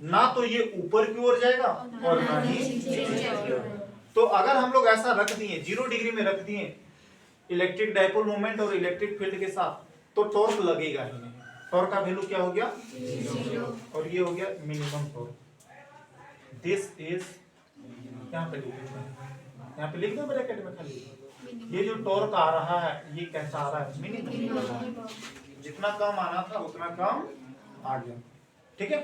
ना तो ये ऊपर की ओर जाएगा और ना ही नीचे। तो अगर हम लोग ऐसा रख दिए 0 डिग्री में रख दिए इलेक्ट्रिक डाइपोल मोमेंट और इलेक्ट्रिक फील्ड के साथ, तो टॉर्क लगेगा ही नहीं। टॉर्क का वैल्यू क्या हो गया, 0, और ये हो गया मिनिमम टॉर्क। दिस इज, यहाँ पे लिख दो ब्रैकेट में खाली, ये जो टॉर्क आ रहा है ये कैसा आ रहा है, मिनिमम। जितना कम आना था उतना कम आ गया, ठीक है।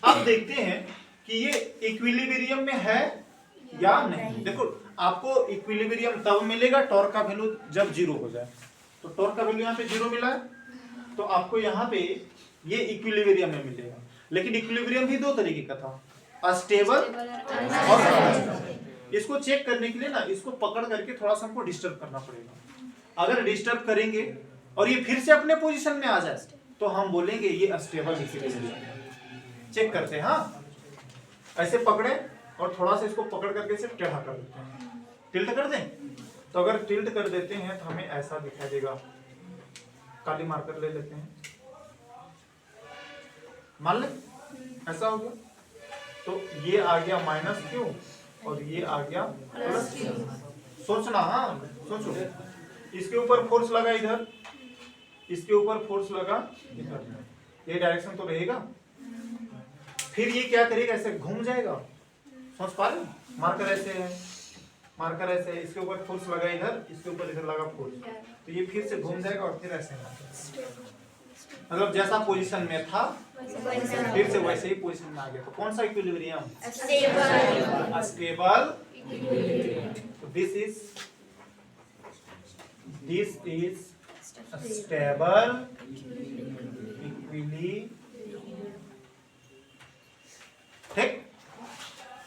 अब देखते हैं कि ये इक्विलिब्रियम में है या नहीं। देखो आपको इक्विलिब्रियम तब मिलेगा टॉर्क का वैल्यू जब 0 हो जाए। तो टॉर्क का वैल्यू यहाँ पे 0 मिला है, तो आपको यहाँ पे ये इक्विलिब्रियम में मिलेगा। लेकिन इक्विलिब्रियम भी 2 तरीके का था, अस्टेबल और अनस्टेबल। इसको चेक करने के लिए ना इसको पकड़ करके थोड़ा सा हमको डिस्टर्ब करना पड़ेगा। अगर डिस्टर्ब करेंगे और ये फिर से अपने पोजीशन में आ जाए तो हम बोलेंगे ये अस्टेबल इक्विलिब्रियम। चेक करते हैं। हाँ, ऐसे पकड़े और थोड़ा सा इसको पकड़ करके सिर्फ टेढ़ा कर देते हैं, टिल्ट कर दें। तो अगर टिल्ट कर देते हैं तो हमें ऐसा दिखाई देगा। काली मार्कर ले लेते हैं, मान ले ऐसा हो गया। तो ये आ गया -Q और ये आ गया +Q। सोचना, हाँ सोचो, इसके ऊपर फोर्स लगा इधर, इसके ऊपर फोर्स लगा इधर, ये डायरेक्शन तो रहेगा। फिर ये क्या करेगा, ऐसे घूम जाएगा। सोच पा रहे हो, मार्कर ऐसे है, मार्कर ऐसे है, इसके ऊपर फोर्स लगा इधर, इसके ऊपर इधर लगा फोर्स, तो ये फिर से घूम जाएगा और फिर ऐसे मतलब जैसा पोजीशन में था फिर से वैसे ही पोजीशन में आ गया। तो कौन सा equilibrium? Stable. This is stable equilibrium. ठीक,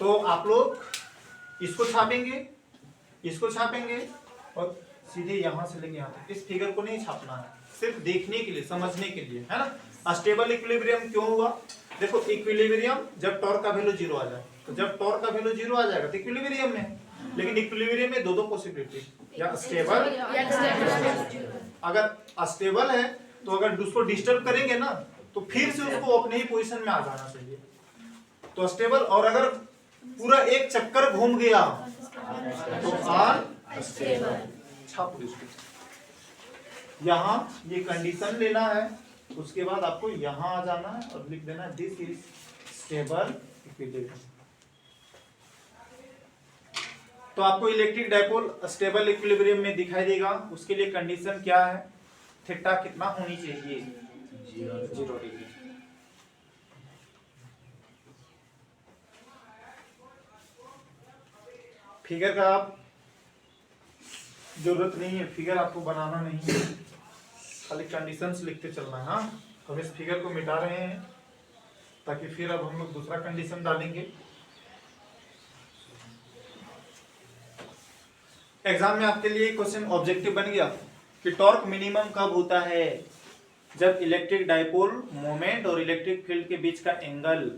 तो आप लोग इसको छापेंगे, इसको छापेंगे और सीधे यहां से लेके यहां तक। इस फिगर को नहीं छापना है, सिर्फ देखने के लिए, समझने के लिए, है ना। स्टेबल इक्विलिब्रियम क्यों हुआ? देखो, इक्विलिब्रियम जब टॉर्क का वैल्यू 0 आ जाए, तो जब टॉर्क का वैल्यू 0 आ जाएगा तो इक्विलिब्रियम में। लेकिन इक्विलिब्रियम में दो पॉसिबिलिटी, या स्टेबल, अगर अस्टेबल है तो अगर उसको डिस्टर्ब करेंगे ना तो फिर से उसको अपने ही पोजीशन में आ जाना चाहिए, तो स्टेबल। और अगर पूरा एक चक्कर घूम गया तो अनस्टेबल। छापो इसको। यहाँ ये कंडीशन लेना है, उसके बाद आपको यहाँ आ जाना है और लिख देना दिस इज स्टेबल इक्विलिब्रियम। तो आपको इलेक्ट्रिक डाइपोल स्टेबल इक्विलिब्रियम में दिखाई देगा। उसके लिए कंडीशन क्या है? थीटा कितना होनी चाहिए? 0 डिग्री। फिगर का आप जरूरत नहीं है, फिगर आपको बनाना नहीं है, खाली कंडीशंस लिखते चलना है। हाँ, हम इस फिगर को मिटा रहे हैं ताकि फिर अब हम लोग दूसरा कंडीशन डालेंगे। एग्जाम में आपके लिए क्वेश्चन ऑब्जेक्टिव बन गया कि टॉर्क मिनिमम कब होता है? जब इलेक्ट्रिक डाइपोल मोमेंट और इलेक्ट्रिक फील्ड के बीच का angle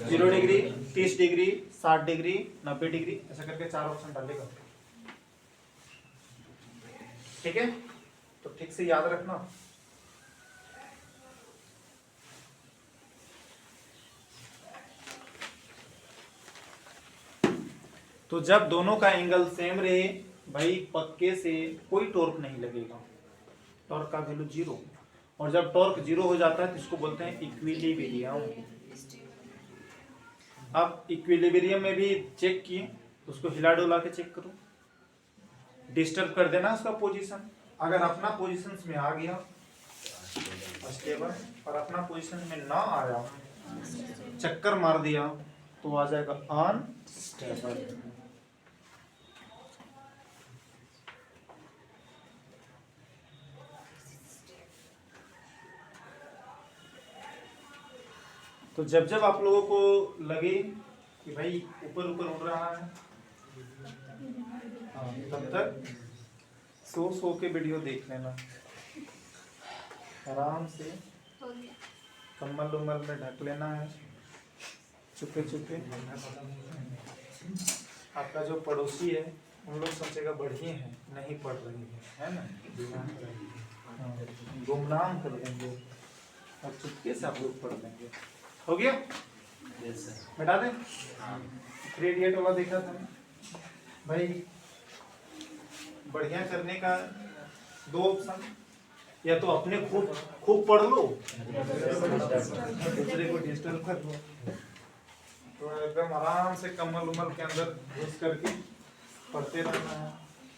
0 degree, 30 degree, 60 degree, 90 degree, ऐसा करके 4 ऑप्शन डालेगा। ठीक है, तो ठीक से याद रखना। तो जब दोनों का एंगल सेम रहे भाई, पक्के से कोई टॉर्क नहीं लगेगा, टॉर्क का वैल्यू 0। और जब टॉर्क 0 हो जाता है तो इसको बोलते हैं इक्विलिब्रियम। अब इक्विलिब्रियम में भी चेक किए, उसको हिला डुला के चेक करो, डिस्टर्ब कर देना उसका पोजीशन। अगर अपना पोजीशन में आ गया स्टेबल और अपना पोजीशन में ना आया, चक्कर मार दिया, तो आ जाएगा अनस्टेबल। तो जब जब आप लोगों को लगे कि भाई ऊपर ऊपर उड़ रहा है, तब तक सो के वीडियो देख लेना आराम से। कम्बल उम्बल में ढक लेना है चुपके चुपके। आपका जो पड़ोसी है उन लोग सोचेगा बढ़िया है, नहीं पढ़ रही है ना, गुमनाम कर देंगे और चुपके से आप लोग पढ़ लेंगे। हो गया? मिटा दें? 3 वाला देखा था भाई। बढ़िया करने का 2 ऑप्शन, या तो अपने खूब खूब पढ़ लो, दूसरे को डिस्टर्ब कर लो। तो एकदम आराम से कम्बल उमल के अंदर घुस करके पढ़ते रहना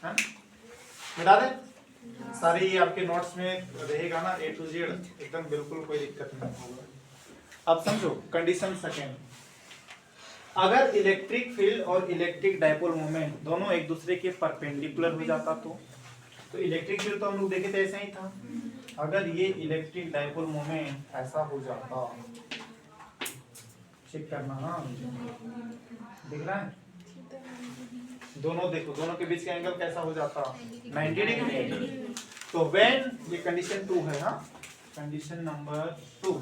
है। मिटा दें? सारी ये आपके नोट्स में रहेगा ना, A to Z एकदम, बिल्कुल कोई दिक्कत नहीं होगा। अब समझो कंडीशन सेकेंड। अगर इलेक्ट्रिक फील्ड और इलेक्ट्रिक डाइपोल मोमेंट दोनों एक दूसरे के परपेंडिकुलर हो जाता तो इलेक्ट्रिक फील्ड तो हम लोग देखे थे ऐसा ही था। अगर ये इलेक्ट्रिक डाइपोल मोमेंट ऐसा हो जाता, चेक करना, हाँ दिख रहा है? दोनों देखो, दोनों के बीच का एंगल कैसा हो जाता? 90 डिग्री। तो व्हेन, ये कंडीशन 2 है, हाँ condition number 2,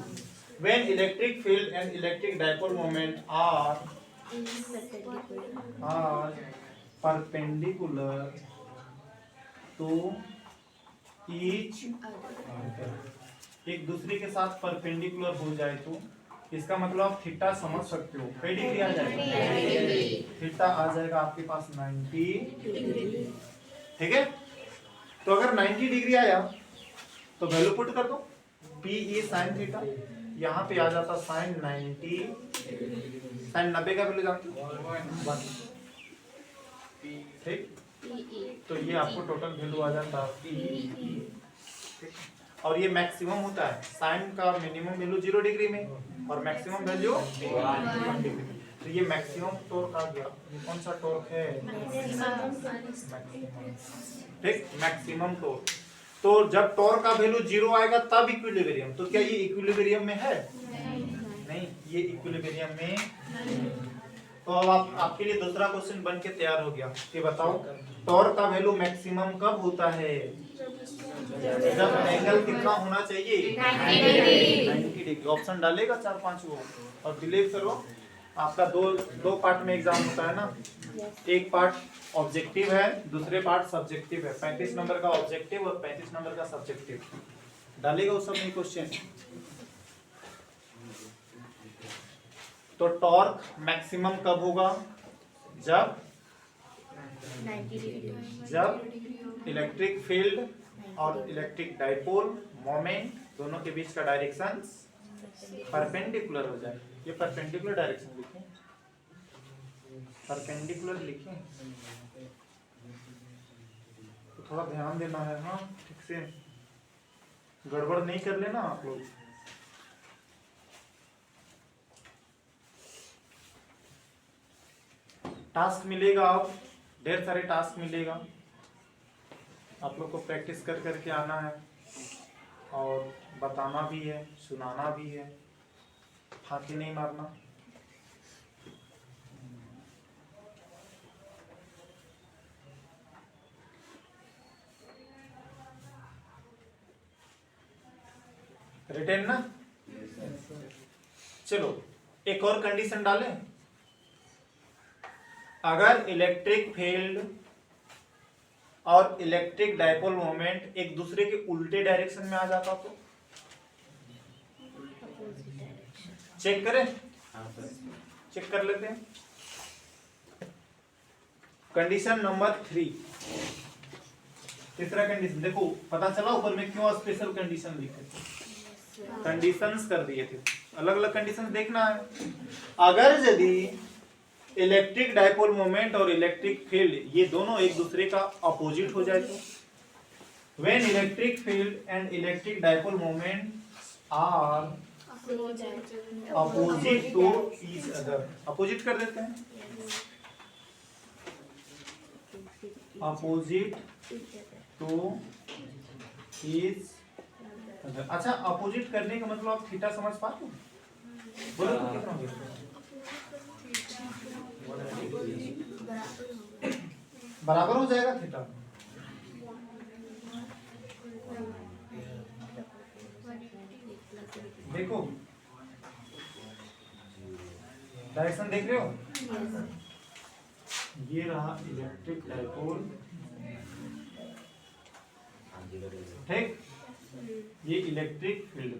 When electric field and electric dipole moment are perpendicular to each other, एक दूसरे के साथ परपेंडिकुलर हो जाए तो इसका मतलब आप थीटा समझ सकते हो। कई डिग्री आ जाएगा? थीटा आ जाएगा आपके पास 90 डिग्री। ठीक है, तो अगर 90 डिग्री आया तो वैल्यू पुट कर दो, पी ई साइन थीटा, यहाँ पे आ जाता साइन 90, साइन 90 का वैल्यू जानते हो 1। ठीक, तो ये आपको टोटल वैल्यू आ जाता पी। और ये मैक्सिमम होता है, साइन का मिनिमम वैल्यू 0 डिग्री में और मैक्सिमम वैल्यू 1 डिग्री में। तो ये मैक्सिमम टॉर्क आ गया। ये कौन सा टॉर्क है? ठीक, मैक्सिमम टॉर्क। तो जब टॉर्क का वैल्यू 0 आएगा तब इक्विलिब्रियम। तो क्या ये इक्विलिब्रियम में है? नहीं, ये इक्विलिब्रियम में नहीं। तो अब आपके लिए दूसरा क्वेश्चन बन के तैयार हो गया कि बताओ टॉर्क का वैल्यू मैक्सिमम कब होता है? जब एंगल कितना होना चाहिए? 90 डिग्री। ऑप्शन डालेगा 4-5 वो और बिलीव करो आपका दो पार्ट में एग्जाम होता है ना, एक पार्ट ऑब्जेक्टिव है, दूसरे पार्ट सब्जेक्टिव है। 35 नंबर का ऑब्जेक्टिव और 35 नंबर का सब्जेक्टिव डालेगा उस सब में क्वेश्चन। तो टॉर्क मैक्सिमम कब होगा? जब इलेक्ट्रिक फील्ड और इलेक्ट्रिक डाइपोल मोमेंट दोनों के बीच का डायरेक्शन परपेंडिकुलर हो जाए। ये परपेंडिकुलर डायरेक्शन लिखें, परपेंडिकुलर लिखें। तो थोड़ा ध्यान देना है, हाँ ठीक से गड़बड़ नहीं कर लेना आप लोग। टास्क मिलेगा, अब ढेर सारे टास्क मिलेगा, आप लोग को प्रैक्टिस कर करके आना है और बताना भी है, सुनाना भी है, फांकी नहीं मारना। रिटेन ना? चलो एक और कंडीशन डालें। अगर इलेक्ट्रिक फील्ड और इलेक्ट्रिक डाइपोल मोमेंट एक दूसरे के उल्टे डायरेक्शन में आ जाता तो चेक करें, चेक कर लेते हैं। कंडीशन नंबर 3, तीसरा कंडीशन देखो, पता चला ऊपर में क्यों स्पेशल कंडीशन लिखे थे? कंडीशंस कर दिए थे, अलग अलग कंडीशंस देखना है। अगर यदि इलेक्ट्रिक डाइपोल मोमेंट और इलेक्ट्रिक फील्ड ये दोनों एक दूसरे का अपोजिट हो जाए तो when electric field and electric dipole moment are opposite to each other, opposite कर देते हैं, अपोजिट टू ईच अदर। अच्छा, अपोजिट करने का मतलब आप थीटा समझ पाते हो? बोलो तो कितना होगा? बराबर हो जाएगा थीटा। देखो डायरेक्शन देख रहे हो? ये रहा इलेक्ट्रिक डाइपोल, ठीक, ये इलेक्ट्रिक फील्ड,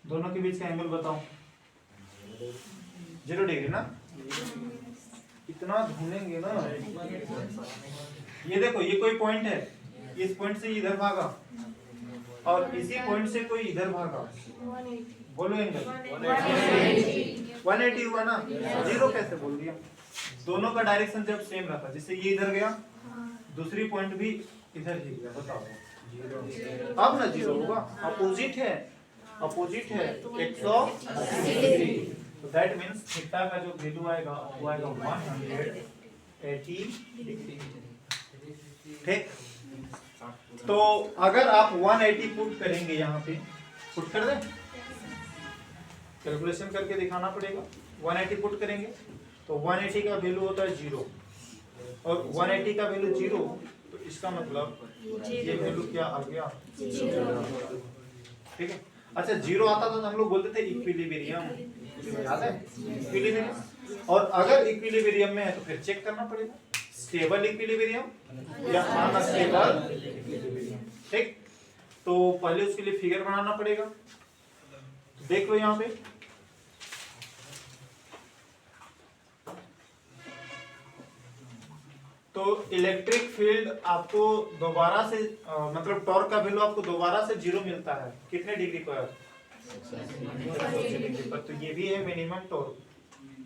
दोनों के बीच का एंगल बताओ। 0 डिग्री ना? इतना ढूंढेंगे ना। ये देखो, ये कोई पॉइंट है, इस पॉइंट से इधर भागा और इसी पॉइंट से कोई इधर भागा, बोलो एंगल 180 हुआ ना? 0 कैसे बोल दिया? दोनों का डायरेक्शन जब सेम रहता, जैसे ये इधर गया, दूसरी पॉइंट भी इधर ही गया, बताओ अब ना 0 होगा। अपोजिट है, अपोजिट है 180, तो दैट मींस थीटा का जो वैल्यू आएगा वो आएगा 180 डिग्री। ठीक, तो अगर आप 180 पुट करेंगे, यहाँ पे पुट कर दें, कैलकुलेशन करके दिखाना पड़ेगा। 180 पुट करेंगे तो 180 का वैल्यू होता है 0 और 180 का वैल्यू 0, तो इसका मतलब ये वैल्यू क्या आ गया? 0। ठीक है, अच्छा जीरो आता था तो हम लोग बोलते थे इक्विलिब्रियम, याद है इक्विलिब्रियम। और अगर इक्विलिब्रियम में है तो फिर चेक करना पड़ेगा स्टेबल इक्विलिब्रियम या अनस्टेबल इक्विलिब्रियम। ठीक, तो पहले उसके लिए फिगर बनाना पड़ेगा। तो देख लो यहाँ पे तो इलेक्ट्रिक फील्ड आपको दोबारा से मतलब टॉर्क का वैल्यू आपको दोबारा से जीरो मिलता है कितने डिग्री पर? 180 डिग्री पर। तो ये भी है मिनिमम टॉर्क,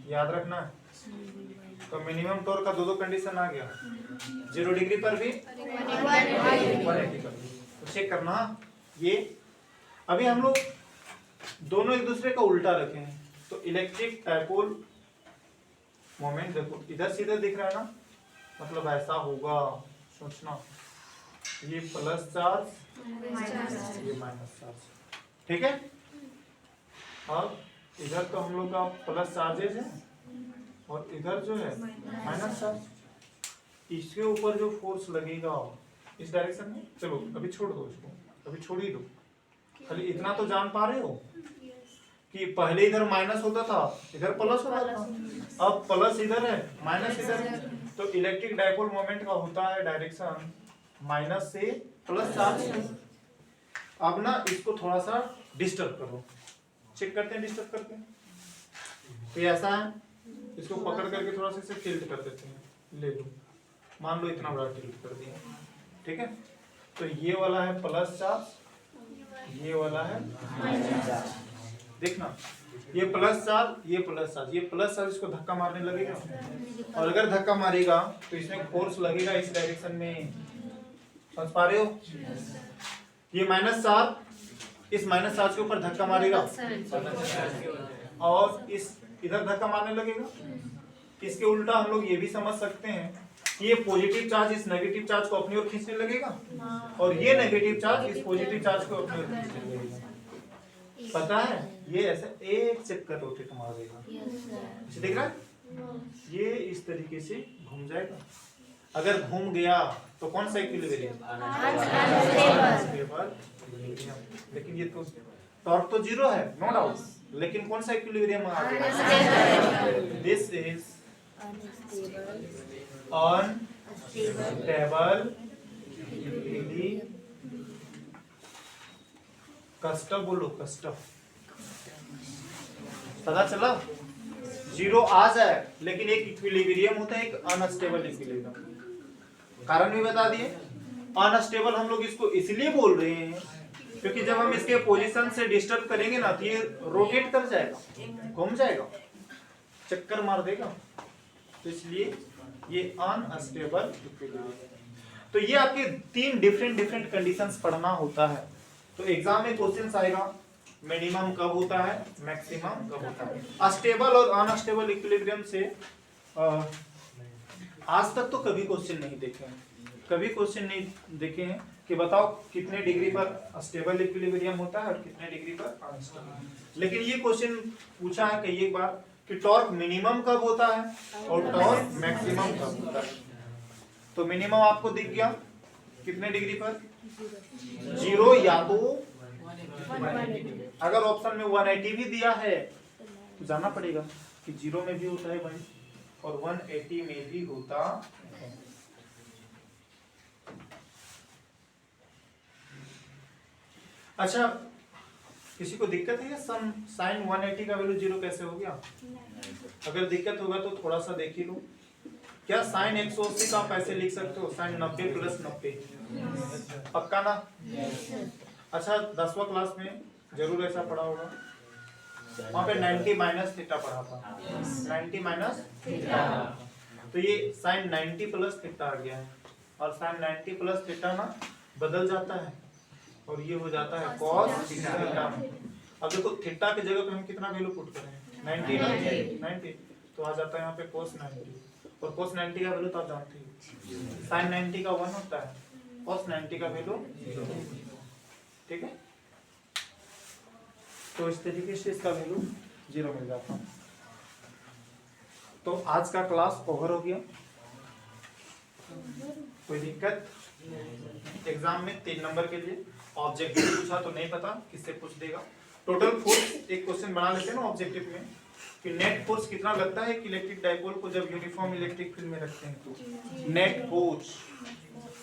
याद रखना है। तो मिनिमम टॉर्क का दो कंडीशन आ गया, 0 डिग्री पर भी 180 पर भी। तो चेक करना ये अभी हम लोग दोनों एक दूसरे का उल्टा रखे हैं। तो इलेक्ट्रिक डायपोल मोमेंट देखो इधर से इधर दिख रहा है ना, मतलब ऐसा होगा, सोचना ये प्लस चार्ज ये माइनस चार्ज, ठीक है। अब इधर तो हम लोग का प्लस चार्जेज है और इधर जो है माइनस चार्ज। इसके ऊपर जो फोर्स लगेगा इस डायरेक्शन में, चलो अभी छोड़ दो इसको, अभी छोड़ ही दो। खाली इतना तो जान पा रहे हो कि पहले इधर माइनस होता था इधर प्लस होता था, अब प्लस इधर है माइनस इधर है। तो इलेक्ट्रिक डायपोल मोमेंट का होता है डायरेक्शन माइनस से प्लस चार्ज। अब ना इसको थोड़ा सा डिस्टर्ब करो, चेक करते हैं डिस्टर्ब करके। तो ऐसा है, इसको पकड़ करके थोड़ा सा इसे टिल्ट कर देते हैं, ले लो, मान लो इतना बड़ा टिल्ट कर दिया, ठीक है। तो ये वाला है प्लस चार्ज, ये वाला है माइनस चार्ज। देखना ये प्लस चार्ज ये प्लस चार्ज, ये प्लस चार्ज इसको धक्का मारने लगेगा और अगर धक्का मारेगा तो इसमें फोर्स लगेगा इस डायरेक्शन में, समझ पा रहे हो। ये माइनस चार्ज इस माइनस चार्ज के ऊपर धक्का मारेगा और इस इधर धक्का मारने लगेगा। इसके उल्टा हम लोग ये भी समझ सकते हैं कि ये पॉजिटिव चार्ज इस नेगेटिव चार्ज को अपनी ओर खींचने लगेगा और ये नेगेटिव चार्ज इस पॉजिटिव चार्ज को अपनी ओर खींचने लगेगा। पता है ये ऐसे एक चक्कर रोटेट मार देगा, देख रहा है ये इस तरीके से घूम जाएगा। अगर घूम गया तो कौन सा इक्विलिब्रियम? अनस्टेबल। लेकिन ये तो टॉर्क तो जीरो है नो डाउट, लेकिन कौन सा इक्विलिब्रियम आ गया? दिस इज अनस्टेबल कस्टम, बोलो कस्टम। पता चला? जीरो आ जाए लेकिन एक इक्विलिब्रियम होता है, एक अनस्टेबल इक्विलिब्रियम। कारण भी बता दिए। अनस्टेबल हम लोग इसको इसलिए बोल रहे हैं क्योंकि जब हम इसके पोजीशन से डिस्टर्ब करेंगे ना तो ये रोटेट कर जाएगा, घूम जाएगा, चक्कर मार देगा, तो इसलिए ये अनस्टेबल इक्विलिब्रियम। तो ये आपके 3 डिफरेंट कंडीशंस पढ़ना होता है। तो एग्जाम में क्वेश्चन आएगा मिनिमम कब होता है, मैक्सिमम कब होता है। स्टेबल और अनस्टेबल इक्विलिब्रियम से आज तक तो कभी क्वेश्चन नहीं देखे हैं, कभी क्वेश्चन नहीं देखे हैं कि बताओ कितने डिग्री पर स्टेबल इक्विलिब्रियम होता है और कितने डिग्री पर अनस्टेबल। लेकिन ये क्वेश्चन पूछा है कई एक बार कि टॉर्क मिनिमम कब होता है और टॉर्क मैक्सिमम कब होता है। तो मिनिमम आपको दिख गया कितने डिग्री पर, 0 या तो 180। अगर ऑप्शन में 180 भी दिया है तो जानना पड़ेगा कि 0 में भी होता है भाई और 180 में भी होता है। अच्छा किसी को दिक्कत है सम साइन 180 का वैल्यू 0 कैसे हो गया? अगर दिक्कत होगा तो थोड़ा सा देख ही लो। क्या साइन 180 का आप ऐसे लिख सकते हो, साइन 90 प्लस 90, पक्का ना? अच्छा 10वां क्लास में जरूर ऐसा पढ़ा होगा, वहां पे 90 माइनस थीटा पढ़ा था, 90 माइनस थीटा। तो ये साइन 90 प्लस थीटा आ गया है और साइन 90 प्लस थीटा ना बदल जाता है और ये हो जाता है कॉस थीटा। अब देखो थीटा की जगह पे हम कितना वैल्यू पुट करें, 90, तो आ जाता है यहाँ पे cos 90 और cos 90 का वैल्यू तो आप जानते हैं, sin 90 का 1 होता है, cos 90 का वैल्यू 0, ठीक है। तो इस तरीके से इसका वैल्यू 0 मिल जाता है। तो आज का क्लास ओवर हो गया, कोई दिक्कत? एग्जाम में 3 नंबर के लिए ऑब्जेक्टिव पूछा तो नहीं पता किससे पूछ देगा। टोटल फोर्स एक क्वेश्चन बना लेते हैं ना ऑब्जेक्टिव में कि नेट फोर्स कितना लगता है कि इलेक्ट्रिक डाइपोल को जब यूनिफॉर्म इलेक्ट्रिक फील्ड में रखते हैं तो नेट फोर्स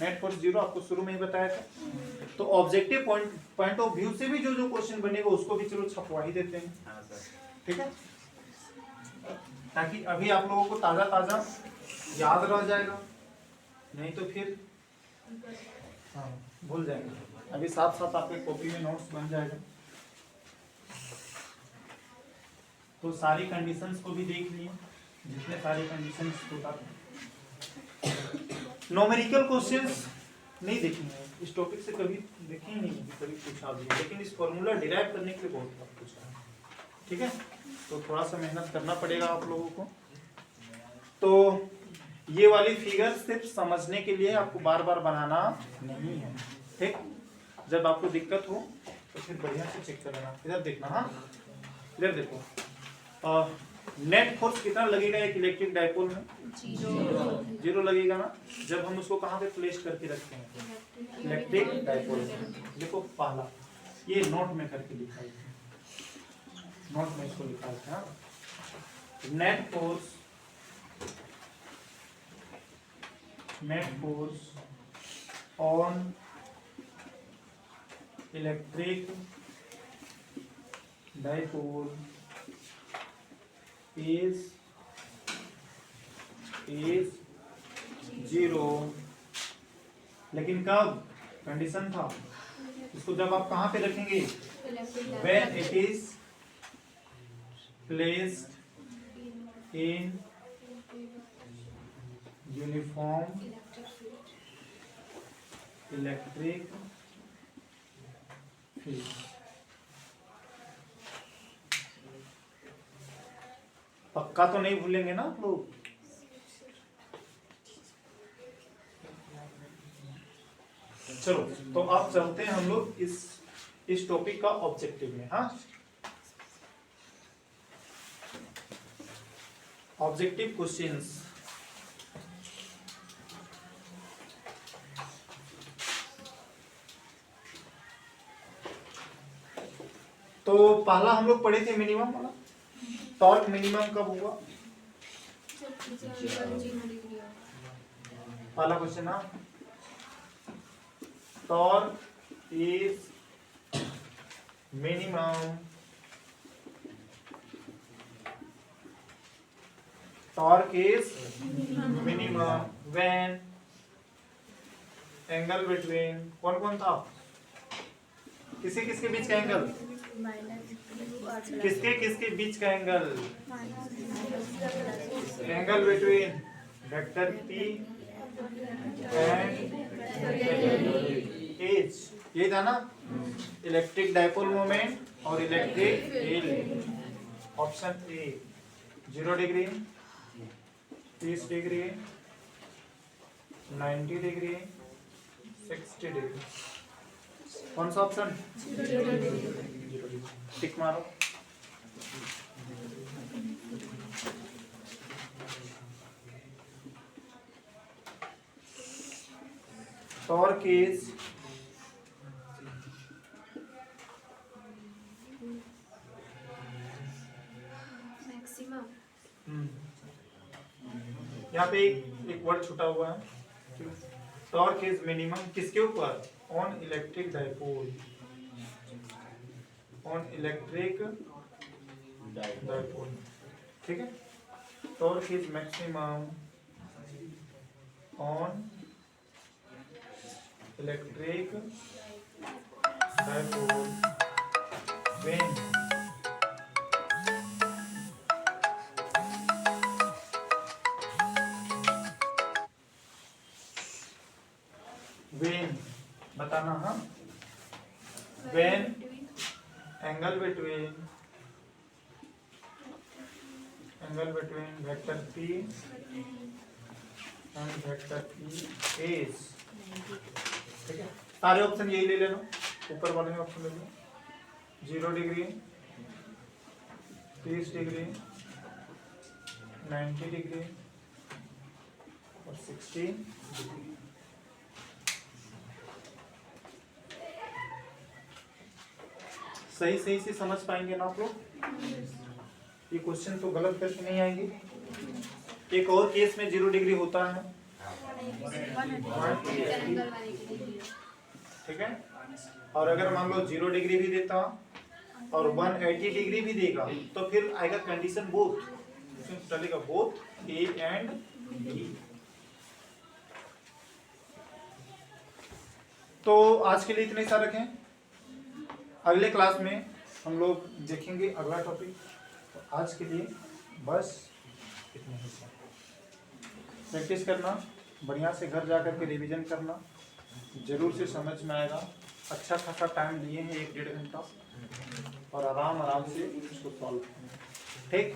0 आपको शुरू में ही बताया था। तो ऑब्जेक्टिव पॉइंट ऑफ व्यू से भी जो क्वेश्चन बनेगा उसको भी चलो छपवा ही देते हैं, ठीक है, ताकि अभी आप लोगों को ताजा याद रह जाएगा, नहीं तो फिर भूल जाएंगे। अभी साथ साथ आपके कॉपी में नोट्स बन जाएगा। तो सारी कंडीशंस को भी देख लिए, जितने सारे कंडीशंस होता था। न्यूमेरिकल क्वेश्चंस नहीं देखेंगे, इस टॉपिक से कभी देखे ही नहीं, कभी पूछा भी, लेकिन इस फॉर्मूला डिराइव करने के लिए बहुत बार पूछा है, ठीक है। तो थोड़ा सा मेहनत करना पड़ेगा आप लोगों को। तो ये वाली फिगर सिर्फ समझने के लिए, आपको बार बार बनाना नहीं है, ठीक। जब आपको दिक्कत हो तो फिर बढ़िया से चेक कर लेना। इधर देखना, हाँ इधर देखो, नेट फोर्स कितना लगेगा एक इलेक्ट्रिक डाइपोल में? 0 लगेगा ना। जब हम उसको कहाँ पे प्लेस करके रखते हैं? इलेक्ट्रिक डाइपोल में। देखो पहला ये नोट में करके लिखा है, नोट में इसको लिखा है, net force on electric dipole is 0, लेकिन कब? कंडीशन था इसको जब आप कहाँ पे रखेंगे? when it is placed in uniform electric field। पक्का तो नहीं भूलेंगे ना आप लोग? चलो तो अब चलते हैं हम लोग इस टॉपिक का ऑब्जेक्टिव में। हाँ, ऑब्जेक्टिव क्वेश्चंस। तो पहला हम लोग पढ़े थे मिनिमम वाला, टॉर्क मिनिमम कब हुआ? पहला क्वेश्चन ना, torque is minimum, torque is minimum when angle between, कौन कौन था? किसके किसके बीच का एंगल? किसके किसके बीच का angle? Angle between vector P and H, ये था ना इलेक्ट्रिक डाइपोल मोमेंट और electric field. Option A 0 degree, 30 degree, 90 degree, 60 degree. कौन सा ऑप्शन? टिक मारो। टॉर्क इज मैक्सिमम, यहाँ पे एक वर्ड छूटा हुआ है। टॉर्क इज मिनिमम किसके ऊपर? On electric dipole, on electric dipole, ठीक है। Torque is maximum on electric dipole when बताना, हाँ, when angle between vector P and vector P is, ठीक है। सारे ऑप्शन यही ले लेना, ऊपर वाले में ऑप्शन ले लो। 0 डिग्री, 30 डिग्री, 90 डिग्री और 60 डिग्री। सही सही से समझ पाएंगे ना आप लोग? ये क्वेश्चन तो गलत करके नहीं आएंगे। एक और केस में 0 डिग्री होता है, ठीक है। और अगर मान लो 0 डिग्री भी देता और 180 डिग्री भी देगा तो फिर आएगा कंडीशन बोथ, चलेगा बोथ ए एंड बी। तो आज के लिए इतने सारे रखें, अगले क्लास में हम लोग देखेंगे अगला टॉपिक। तो आज के लिए बस इतना ही। प्रैक्टिस करना, बढ़िया से घर जा कर के रिवीजन करना, जरूर से समझ में आएगा। अच्छा खासा टाइम लिए हैं 1-1.5 घंटा, और आराम से इसको सॉल्व करना, ठीक।